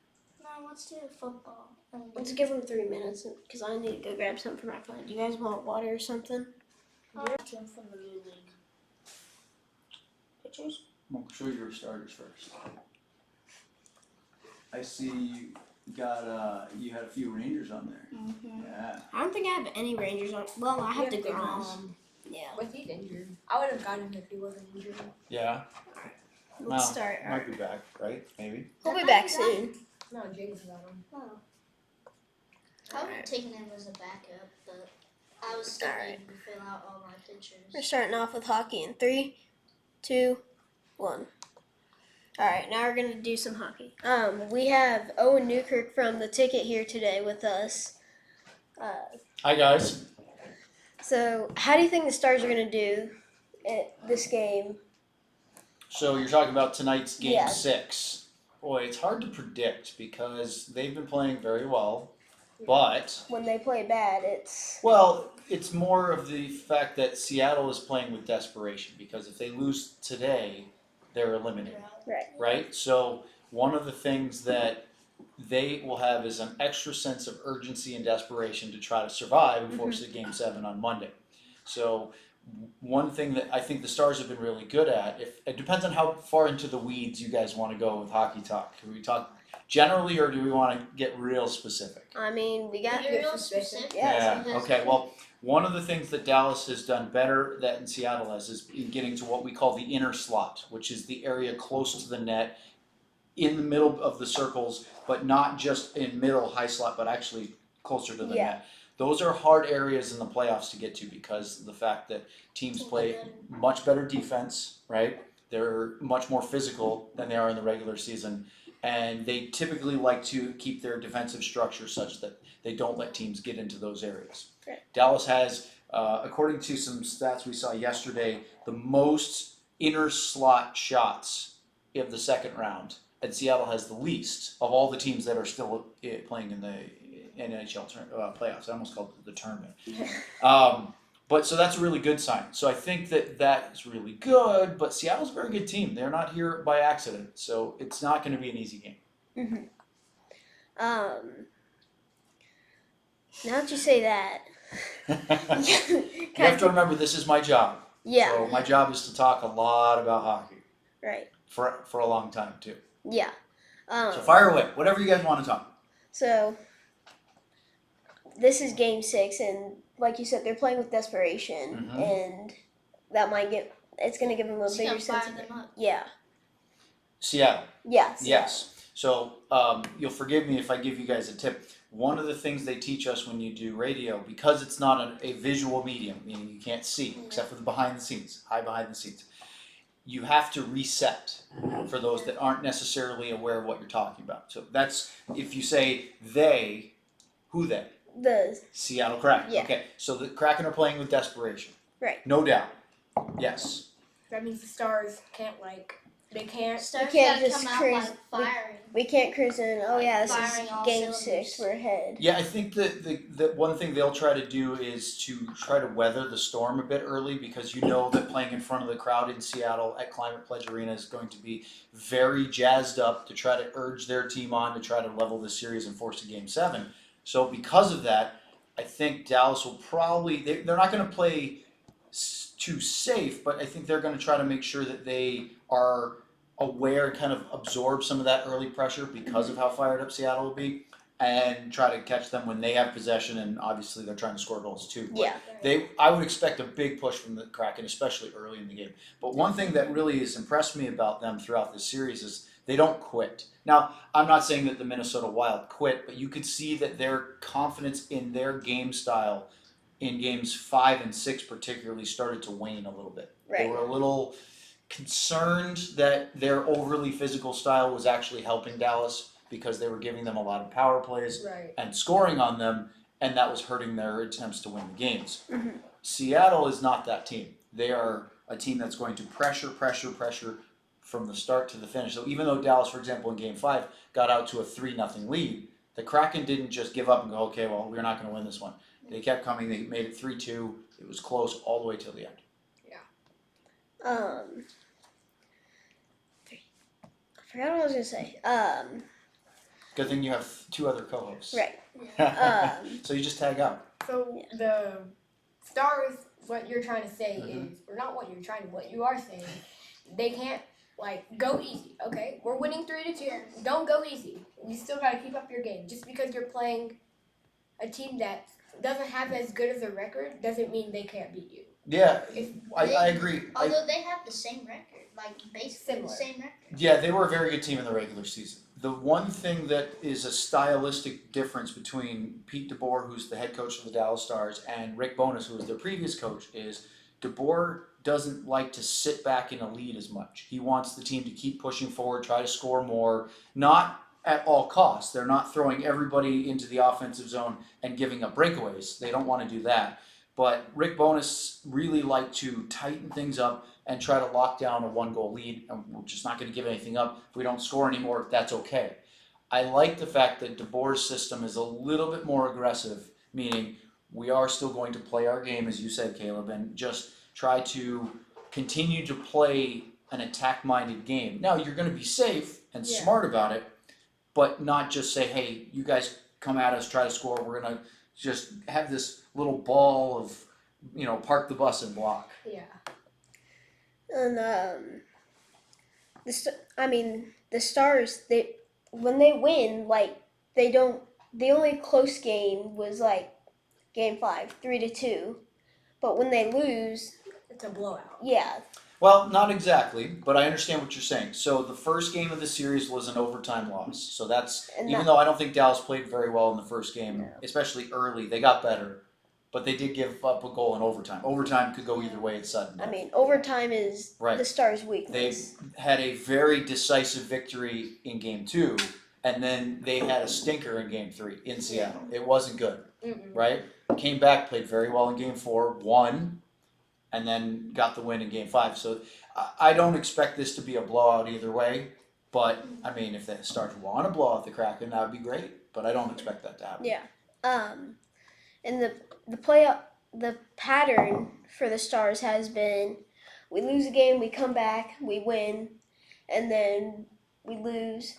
no, let's do football. Let's give him 3 minutes, because I need to go grab something from my phone. Do you guys want water or something? Team from the new league. Pictures? Well, show your starters first. I see you got you had a few Rangers on there. Mm-hmm. Yeah. I don't think I have any Rangers on. Well, I have You the have Groms. Yeah. Was he injured? I would have gotten him if he wasn't injured. Yeah. Let's start. Might be back, right? Maybe. We'll be back soon. No, James got him. Oh. I would have taken him as a backup, but I was still Alright. needing to fill out all my pictures. We're starting off with hockey in 3, 2, 1. Alright, now we're going to do some hockey. We have Owen Newkirk from The Ticket here today with us. Hi guys. So, how do you think the Stars are going to do at this game? So you're talking about tonight's game Yeah. 6. Boy, it's hard to predict because they've been playing very well, but When they play bad, it's well, it's more of the fact that Seattle is playing with desperation because if they lose today, they're eliminated, right? So one of the things that they will have is an extra sense of urgency and desperation to try to survive and force the game 7 on Monday. So one thing that I think the Stars have been really good at, if it depends on how far into the weeds you guys want to go with hockey talk. Can we talk generally or do we want to get real specific? I mean, we got You're real specific. Yeah. because- Okay. Well, one of the things that Dallas has done better that Seattle has is in getting to what we call the inner slot, which is the area close to the net, in the middle of the circles, but not just in middle high slot, but actually closer to the net. Those are hard areas in the playoffs to get to because of the fact that teams play much better defense, right? They're much more physical than they are in the regular season, and they typically like to keep their defensive structure such that they don't let teams get into those areas. Right. Dallas has, according to some stats we saw yesterday, the most inner slot shots of the second round, and Seattle has the least of all the teams that are still playing in the NHL playoffs. I almost called it the tournament. But so that's a really good sign. So I think that is really good, but Seattle's a very good team. They're not here by accident, so it's not going to be an easy game. now that you say that, You have to remember this is my job. yeah, So my job is to talk a lot about hockey right, for a long time too. yeah. So fire away, whatever you guys want to talk. So this is game 6, and like you said, they're playing with desperation, and that might it's going to give them a It's bigger gonna sense fire of them up. Seattle. Yes. Yes. So you'll forgive me if I give you guys a tip. One of the things they teach us when you do radio, because it's not a visual medium, meaning you can't see, except for the behind the scenes, high behind the scenes, you have to reset for those that aren't necessarily aware of what you're talking about. So that's, if you say they, who they? The Seattle Kraken. Yeah. Okay, so the Kraken are playing with desperation. Right. No doubt. Yes. That means the Stars can't they can't. Stars can't gotta just come cruise- out like firing. we can't cruise in. Oh yeah, this Firing is all game cylinders. 6. We're ahead. Yeah, I think that the one thing they'll try to do is to try to weather the storm a bit early because you know that playing in front of the crowd in Seattle at Climate Pledge Arena is going to be very jazzed up to try to urge their team on to try to level the series and force a game 7. So because of that, I think Dallas will probably, they're not going to play too safe, but I think they're going to try to make sure that they are aware and kind of absorb some of that early pressure because of how fired up Seattle will be and try to catch them when they have possession, and obviously they're trying to score goals too. But Yeah. I would expect a big push from the Kraken, especially early in the game. But one thing that really has impressed me about them throughout this series is they don't quit. Now, I'm not saying that the Minnesota Wild quit, but you could see that their confidence in their game style in games 5 and 6 particularly started to wane a little bit. They Right. were a little concerned that their overly physical style was actually helping Dallas because they were giving them a lot of power plays Right. and scoring on them, and that was hurting their attempts to win the games. Mhm. Seattle is not that team. They are a team that's going to pressure from the start to the finish. So even though Dallas, for example, in Game 5 got out to a 3-0 lead, the Kraken didn't just give up and go, okay, well, we're not going to win this one. They kept coming. They made it 3-2. It was close all the way till the end. I forgot what I was gonna say. Good thing you have 2 other co-hosts. Right. So you just tag out. So the Stars, what you're trying to say is, or not what you're trying, what you are saying, they can't go easy. Okay, we're winning 3-2. Don't go easy. You still got to keep up your game. Just because you're playing a team that doesn't have as good as a record doesn't mean they can't beat you. Yeah, I agree. Although they have the same record, like basically Similar. the same record. Yeah, they were a very good team in the regular season. The one thing that is a stylistic difference between Pete DeBoer, who's the head coach of the Dallas Stars, and Rick Bowness, who was their previous coach, is DeBoer doesn't like to sit back in a lead as much. He wants the team to keep pushing forward, try to score more, not at all costs. They're not throwing everybody into the offensive zone and giving up breakaways. They don't want to do that. But Rick Bowness really liked to tighten things up and try to lock down a 1-goal lead. And we're just not going to give anything up. If we don't score anymore, that's okay. I like the fact that DeBoer's system is a little bit more aggressive, meaning we are still going to play our game, as you said, Caleb, and just try to continue to play an attack-minded game. Now, you're going to be safe and smart about it, but not just say, hey, you guys come at us, try to score. We're going to just have this little ball of, park the bus and block. Yeah. And the Stars, when they win, the only close game was Game 5, 3-2. But when they lose, It's a blowout. yeah, Well, not exactly, but I understand what you're saying. So the first game of the series was an overtime loss. So that's, even though I don't think Dallas played very well in the first game, especially early, they got better. But they did give up a goal in overtime. Overtime could go either way, it's sudden death. Overtime is the Stars' They weakness. had a very decisive victory in Game 2, and then they had a stinker in Game 3 in Seattle. It wasn't good, right? Came back, played very well in Game 4, won, and then got the win in Game 5. So I don't expect this to be a blowout either way. But, if the Stars want to blow out the Kraken, that would be great. But I don't expect that to happen. Yeah. And the pattern for the Stars has been, we lose a game, we come back, we win, and then we lose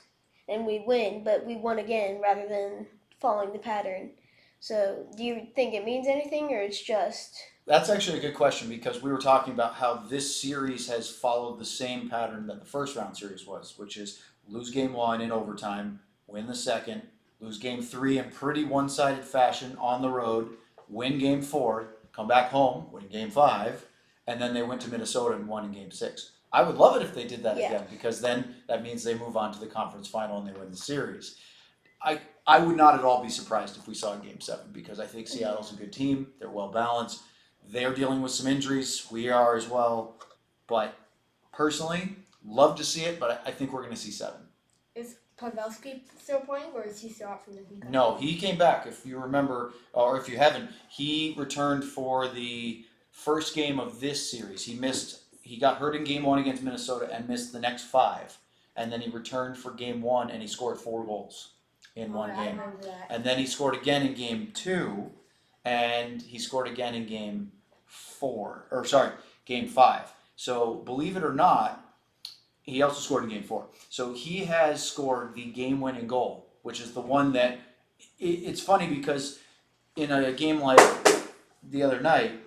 and we win, but we won again rather than following the pattern. So do you think it means anything, or it's just... That's actually a good question, because we were talking about how this series has followed the same pattern that the first round series was, which is lose Game 1 in overtime, win the second, lose Game 3 in pretty one-sided fashion on the road, win Game 4, come back home, win Game 5, and then they went to Minnesota and won in Game 6. I would love it if they did that again, because then that means they move on to the conference final and they win the series. I would not at all be surprised if we saw Game 7, because I think Seattle's a good team. They're well balanced. They're dealing with some injuries. We are as well. But personally, love to see it, but I think we're going to see 7. Is Pavelski still playing, or is he still out from the concussion? No, he came back. If you remember, or if you haven't, he returned for the first game of this series. He got hurt in Game 1 against Minnesota and missed the next 5. And then he returned for Game 1 and he scored 4 goals in one game. I remember that. And then he scored again in Game 2, and he scored again in Game 5. So believe it or not, he also scored in Game 4. So he has scored the game-winning goal, which is the one that, it's funny because in a game like the other night,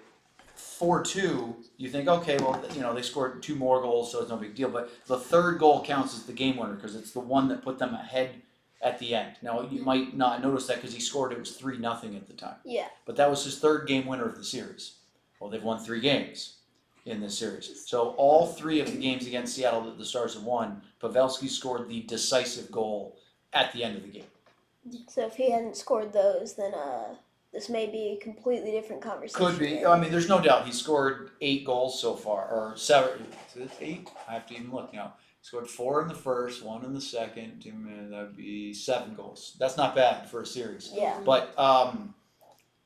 4-2, you think, okay, well, they scored 2 more goals, so it's no big deal. But the third goal counts as the game winner because it's the one that put them ahead at the end. Now, you might not notice that because he scored, it was 3-0 at the time. Yeah. But that was his third game winner of the series. Well, they've won 3 games in this series. So all 3 of the games against Seattle that the Stars have won, Pavelski scored the decisive goal at the end of the game. So if he hadn't scored those, then this may be a completely different conversation. Could be. There's no doubt. He scored 8 goals so far, or 7. Is it 8? I have to even look now. He scored 4 in the first, 1 in the second. That would be 7 goals. That's not bad for a series. Yeah. But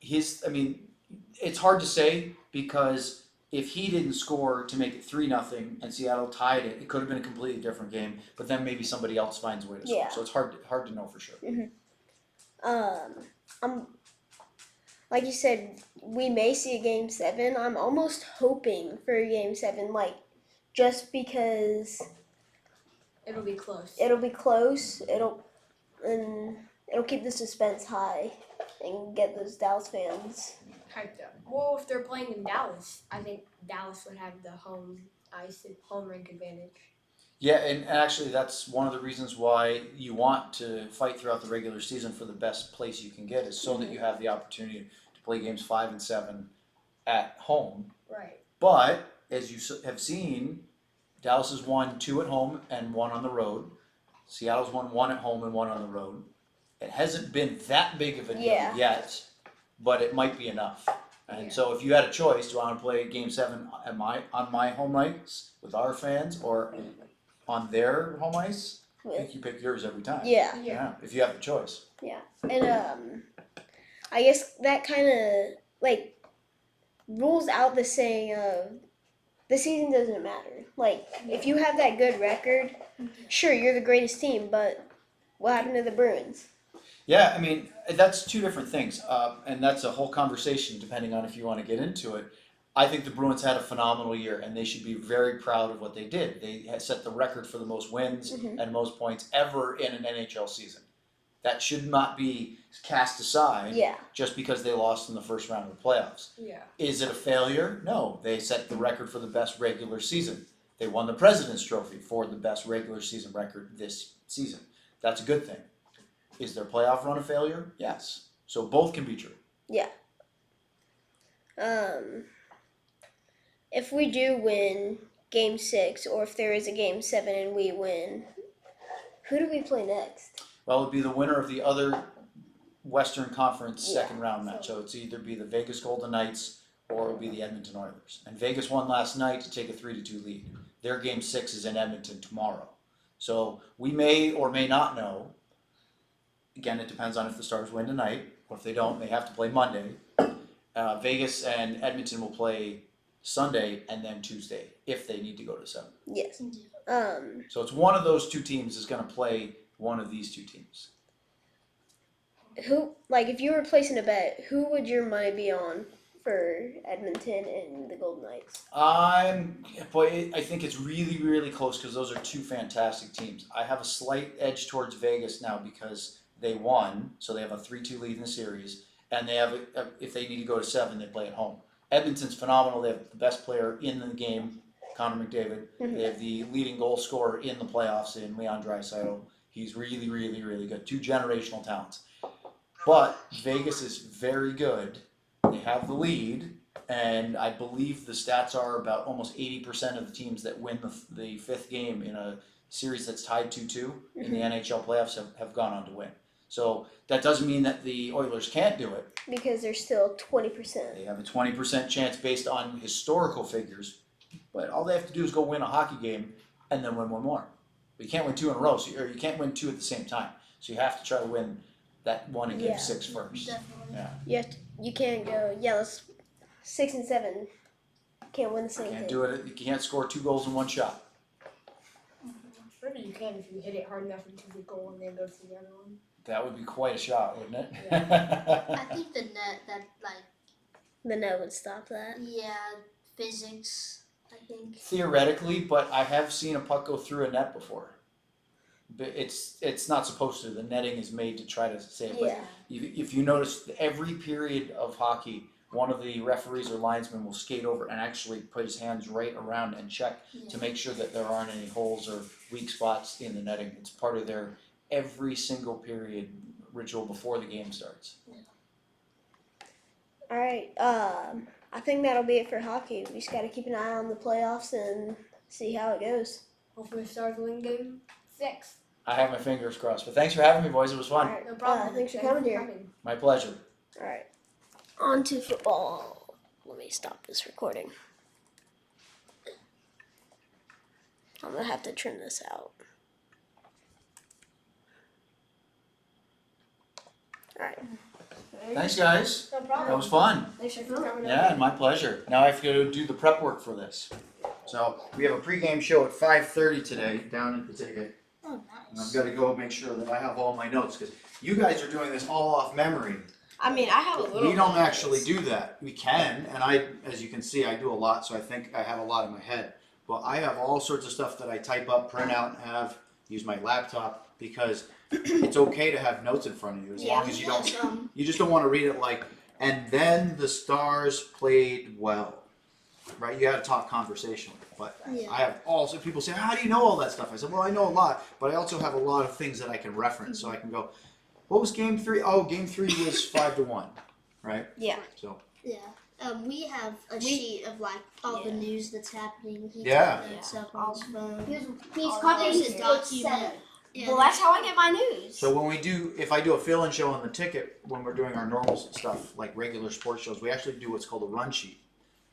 it's hard to say because if he didn't score to make it 3-0 and Seattle tied it, it could have been a completely different game. But then maybe somebody else finds a way to score. So it's hard to know for sure. Like you said, we may see a Game 7. I'm almost hoping for a Game 7, just because It'll be close. it'll be close. It'll keep the suspense high and get those Dallas fans. Hyped up. Well, if they're playing in Dallas, I think Dallas would have the home rink advantage. Yeah, and actually that's one of the reasons why you want to fight throughout the regular season for the best place you can get is so that you have the opportunity to play games 5 and 7 at home. Right. But as you have seen, Dallas has won 2 at home and 1 on the road. Seattle's won 1 at home and 1 on the road. It hasn't been that big of a deal yet, but it might be enough. And so if you had a choice, do I want to play Game 7 on my home ice with our fans or on their home ice? I think you pick yours every time. Yeah. If you have the choice. Yeah. And I guess that kind of rules out the saying of the season doesn't matter. Like, if you have that good record, sure, you're the greatest team, but what happened to the Bruins? Yeah, I mean, that's two different things, and that's a whole conversation depending on if you want to get into it. I think the Bruins had a phenomenal year, and they should be very proud of what they did. They had set the record for the most wins and most points ever in an NHL season. That should not be cast aside Yeah. just because they lost in the first round of the playoffs. Yeah. Is it a failure? No. They set the record for the best regular season. They won the President's Trophy for the best regular season record this season. That's a good thing. Is their playoff run a failure? Yes. So both can be true. If we do win Game 6, or if there is a Game 7 and we win, who do we play next? Well, it would be the winner of the other Western Conference second round match. So it's either be the Vegas Golden Knights or it would be the Edmonton Oilers. And Vegas won last night to take a 3-2 lead. Their Game 6 is in Edmonton tomorrow. So we may or may not know. Again, it depends on if the Stars win tonight, or if they don't, they have to play Monday. Vegas and Edmonton will play Sunday and then Tuesday if they need to go to 7. Yes. So it's one of those two teams is going to play one of these two teams. Who, like, if you were placing a bet, who would your money be on for Edmonton and the Golden Knights? I think it's really, really close because those are two fantastic teams. I have a slight edge towards Vegas now because they won, so they have a 3-2 lead in the series, and they have, if they need to go to 7, they play at home. Edmonton's phenomenal. They have the best player in the game, Connor McDavid. They have the leading goal scorer in the playoffs in Leon Draisaitl. He's really, really, really good. 2 generational talents. But Vegas is very good. They have the lead, and I believe the stats are about almost 80% of the teams that win the 5th game in a series that's tied 2-2 in the NHL playoffs have gone on to win. So that doesn't mean that the Oilers can't do it. Because they're still 20%. They have a 20% chance based on historical figures, but all they have to do is go win a hockey game and then win one more. But you can't win 2 in a row, or you can't win 2 at the same time. So you have to try to win that one in Game 6 first. Definitely. Yeah. You can't go, let's 6 and 7. Can't win the same Can't thing. do it. You can't score 2 goals in one shot. Maybe you can if you hit it hard enough into the goal and then go to the other one. That would be quite a shot, wouldn't it? I think the net, The net would stop that. physics, I think. Theoretically, but I have seen a puck go through a net before. But it's not supposed to. The netting is made to try to save it. Yeah. If you notice, every period of hockey, one of the referees or linesmen will skate over and actually put his hands right around and check to make sure that there aren't any holes or weak spots in the netting. It's part of their every single period ritual before the game starts. All right. I think that'll be it for hockey. We just got to keep an eye on the playoffs and see how it goes. Hopefully the Stars win Game 6. I have my fingers crossed. But thanks for having me, boys. It was fun. All right. No problem. Thanks for coming, dear. My pleasure. All right. On to football. Let me stop this recording. I'm going to have to trim this out. All right. Thanks, guys. No problem. That was fun. Thanks for coming Yeah, my pleasure. Now I have to go do the prep work for this. So we have a pregame show at 5:30 today down at the ticket. Oh, And I've nice. got to go make sure that I have all my notes because you guys are doing this all off memory. I mean, I have a little. We don't actually do that. We can, and as you can see, I do a lot, so I think I have a lot in my head. But I have all sorts of stuff that I type up, print out, and use my laptop because it's okay to have notes in front of you as long as you don't. You just don't want to read it like, and then the Stars played well, right? You got to talk conversationally. But I have also people say, how do you know all that stuff? I said, well, I know a lot, but I also have a lot of things that I can reference, so I can go. What was Game 3? Oh, Game 3 was 5-1, right? Yeah. So. Yeah. We have a sheet of all the news that's happening. He Yeah. took notes up on his phone. He's There's copying a his document. Well, that's how I get my news. So if I do a fill-in show on the ticket, when we're doing our normal stuff, like regular sports shows, we actually do what's called a run sheet.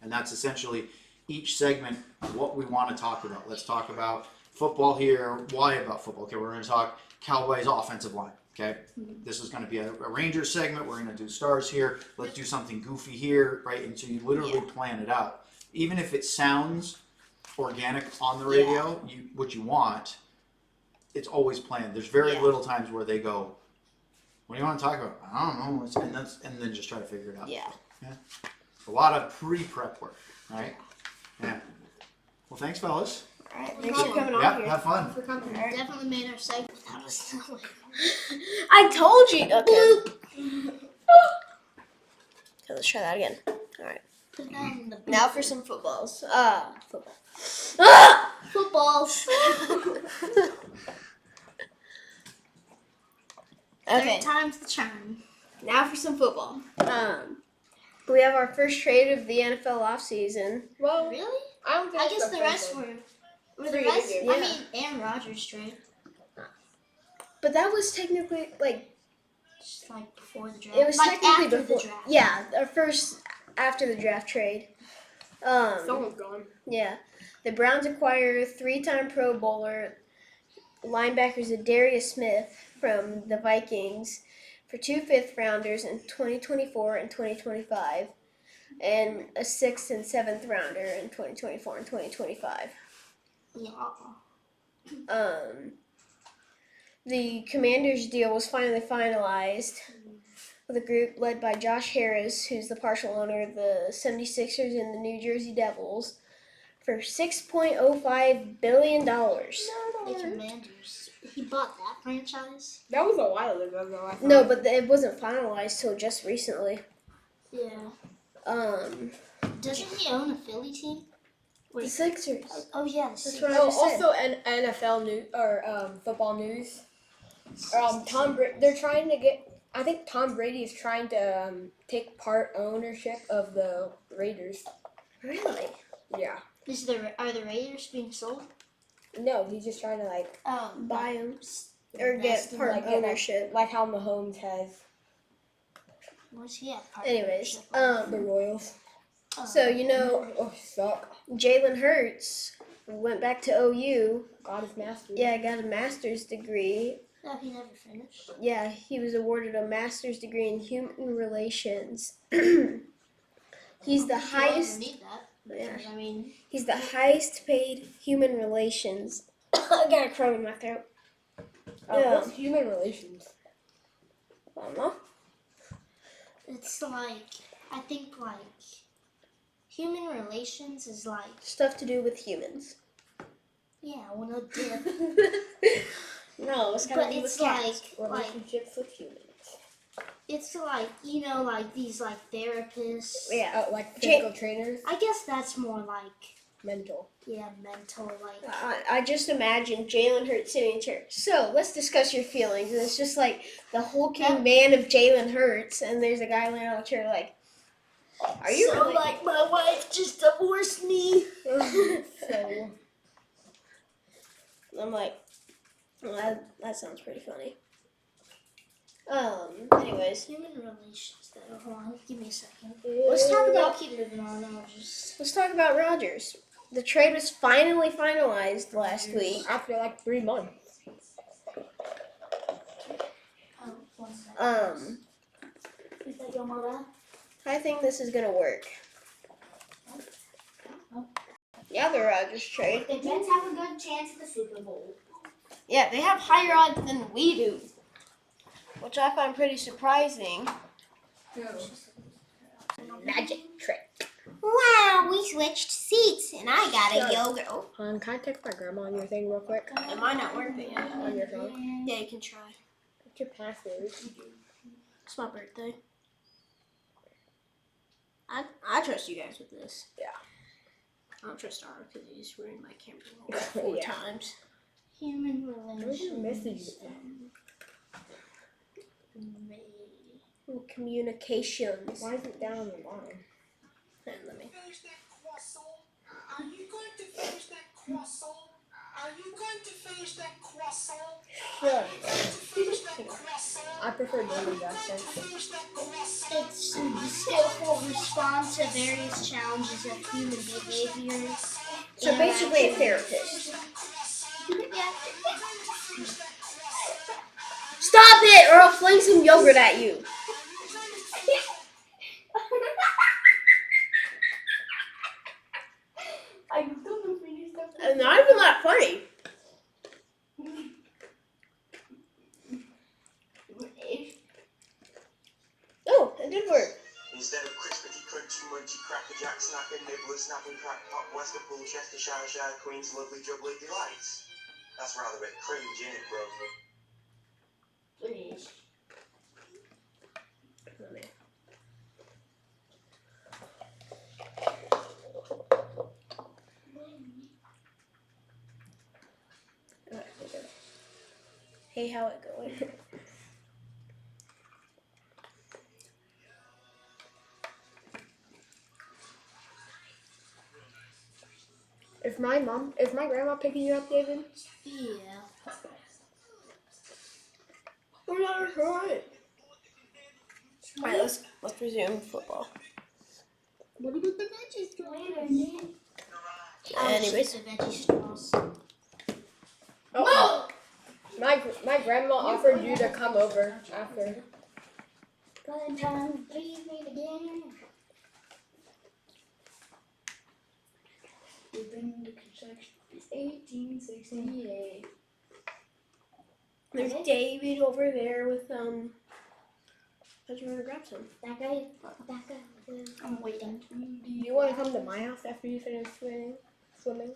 And that's essentially each segment, what we want to talk about. Let's talk about football here. Why about football? Okay, we're going to talk Cowboys offensive line. Okay, this is going to be a Ranger segment. We're going to do stars here. Let's do something goofy here, right? And so you literally plan it out. Even if it sounds organic on the radio, what you want, it's always planned. There's very little times where they go, "What do you want to talk about?" I don't know. And then just try to figure it out. Yeah. A lot of pre-prep work, right? Yeah. Well, thanks, fellas. All right. Thanks for coming on Yeah, here. have fun. For coming. Definitely made our segment without us knowing. I told you. Okay. Okay, let's try that again. All right. Put that in the Now for some footballs. Football. footballs. Okay. Third time's the charm. Now for some football. We have our first trade of the NFL offseason. Well, Really? I don't think I it's guess the first rest one. were the Free rest. to do. I Yeah. mean, Aaron Rodgers trade, But that was technically just like before the draft. it was like technically after before. the draft. Yeah, our first after the draft trade. Someone's gone. Yeah, the Browns acquire 3-time Pro Bowler linebackers Darius Smith from the Vikings for 2 5th-rounders in 2024 and 2025, and a 6th and 7th rounder in 2024 and 2025. Yeah. The Commanders deal was finally finalized with a group led by Josh Harris, who's the partial owner of the 76ers and the New Jersey Devils, for $6.05 billion. The Commanders. He bought that franchise. That was a while ago, though. I thought. No, but it wasn't finalized till just recently. Yeah. Doesn't he own a Philly team? The Sixers. Oh yeah. That's what I Oh, just said. also NFL news or football news. They're trying to get. I think Tom Brady is trying to take part ownership of the Raiders. Really? Yeah. Are the Raiders being sold? No, he's just trying to Buy them or get part like, ownership. like how Mahomes has Where's he at? Anyways, the Royals. so you know, Oh, suck. Jalen Hurts went back to OU. Got his master's. Yeah, got a master's degree. No, he never finished. Yeah, he was awarded a master's degree in human relations. He's the highest. Need that. Yeah. Because, I mean, He's the highest paid human relations. I got a crow in my throat. What's human relations? I don't know. it's like I think like human relations is like Stuff to do with humans. yeah, well no dip. No, it's But it's like Relationships with humans. it's like like these like therapists. Yeah. Like physical trainers. I guess that's more like Mental. mental like. I just imagine Jalen Hurts sitting in a chair. So let's discuss your feelings. And it's just like the hulking man of Jalen Hurts, and there's a guy laying on a chair like, "Are you so really?" like my wife just divorced me? So I'm like, well, that sounds pretty funny. Anyways, Human relations though. Hold on, give me a second. Let's talk about keep moving on. let's talk about Rodgers. The trade was finally finalized last week. after like 3 months. Is that your mother? I think this is gonna work. Yeah, the Rodgers trade. The Jets have a good chance at the Super Bowl. Yeah, they have higher odds than we do, which I find pretty surprising. Magic trick. Wow, we switched seats and I got a yogurt. Oh, Can I text my grandma on your thing real quick? Am I not working yet? On your phone? Yeah, you can try. What's your password? It's my birthday. I trust you guys with this. Yeah. I don't trust Ara because he's ruined my camera roll 4 Yeah. times. Human Where's your relations. messages? Ooh, communications. Why is it down on the bottom? And let me. Finish that croissant? Are you going to finish that croissant? Are you going to finish that croissant? Sure. Are you going to finish that croissant? I prefer Norman's Are you accent. going to finish that croissant? It's the skillful response to various challenges of human behavior. So basically a therapist. Stop it, or I'll fling some yogurt at you. I don't know if you stuff. And not even that funny. Oh, it did work. Instead of crispity, crunchy, munchy, cracker jack, snapping, nibbler, snapping, crack, pop, Westerpool, Chestershire, Queen's lovely, jubbly delights. That's rather a bit cringe, innit, bro? Please. Hey, how it going? Is my grandma picking you up, David? Yeah. We're not sure. Alright, let's resume football. What about the veggies? Later, man. Anyways. The veggie straws. Oh, my grandma offered you to come over after. Valentine's, please meet again. We've been to construction since 1868. There's David over there with How'd you want to grab some? That guy. I'm waiting. Do you want to come to my house after you finish swimming?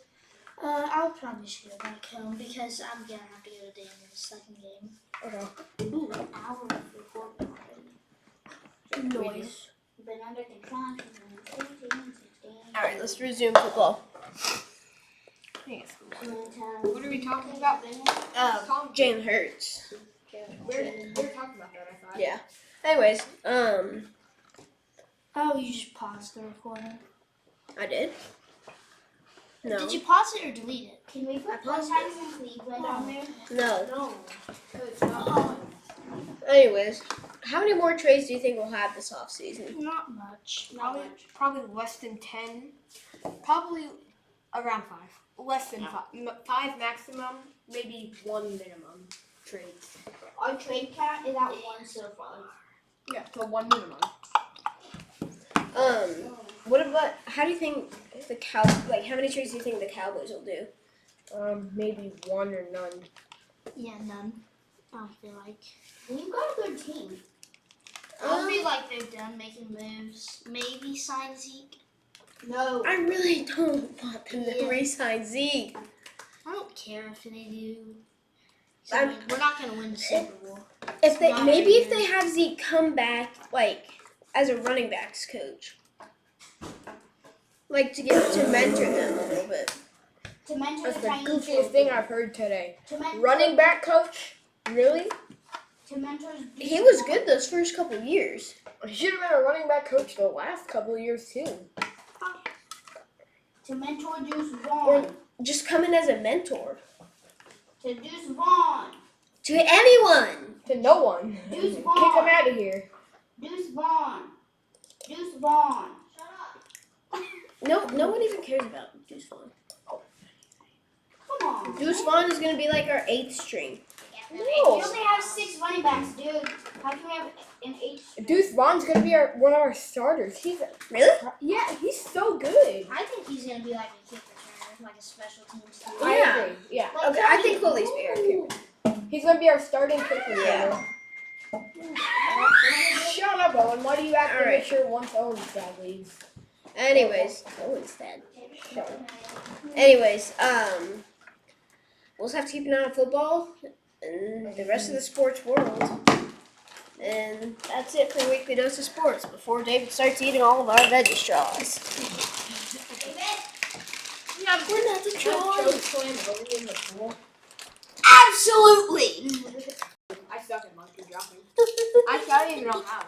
I'll probably just go back home because I'm gonna have to go to Daniel's second game. Okay. Ooh, an hour of recording already. Noise. Been under construction since 1868. Alright, let's resume football. What are we talking about? Jalen Hurts. We're talking about that, I thought. Yeah. Anyways, Oh, you just paused the recording. I did. No. Did you pause it or delete it? Can we put Valentine's and Cleveland on there? No. No. It's not on. Anyways, how many more trades do you think we'll have this offseason? Not much. Probably less than 10. Probably around 5. Less than 5. 5 maximum, maybe 1 minimum trades. Our trade count is at 1 so far. Yeah, so 1 minimum. What about, how do you think the how many trades do you think the Cowboys will do? Maybe 1 or none. Yeah, none. I don't feel like. We've got a good team. I feel like they're done making moves. Maybe sign Zeke. No. I really don't want them to Yeah. re-sign Zeke. I don't care if they do. I'm- We're not gonna win the Super Bowl. If they Not maybe if really. they have Zeke come back as a running backs coach, to mentor them a little bit. To mentor That's the the Chinese goofiest children. thing I've heard today. To mentor, Running back coach? Really? To mentor. He was good those first couple of years. He should have been a running back coach the last couple of years too. To mentor Deuce Vaughn. Just come in as a mentor To Deuce Vaughn. to anyone. To no one. Deuce Kick Vaughn. him out of here. Deuce Vaughn. Deuce Vaughn. No one even cares about Deuce Vaughn. Come on. Deuce Vaughn is gonna be like our 8th string. We only have 6 running backs, dude. How can we have an 8? Deuce Vaughn's gonna be one of our starters. He's really? Yeah, he's so good. I think he's gonna be like a kick returner, like a special teams team. I agree. Yeah. Like Okay, I think he'll at least be our kicker. He's gonna be our starting kicker. Yeah. Shut up, Owen. Why do you have to Alright. make sure once Owen's dad leaves? Anyways, Owen's dead. Anyways, we'll just have to keep an eye on football and the rest of the sports world. And that's it for Weekly Dose of Sports before David starts eating all of our veggie straws. Yeah, We're not the Joe swam Owen in the pool. Absolutely! I suck at monkey dropping. I don't even know how.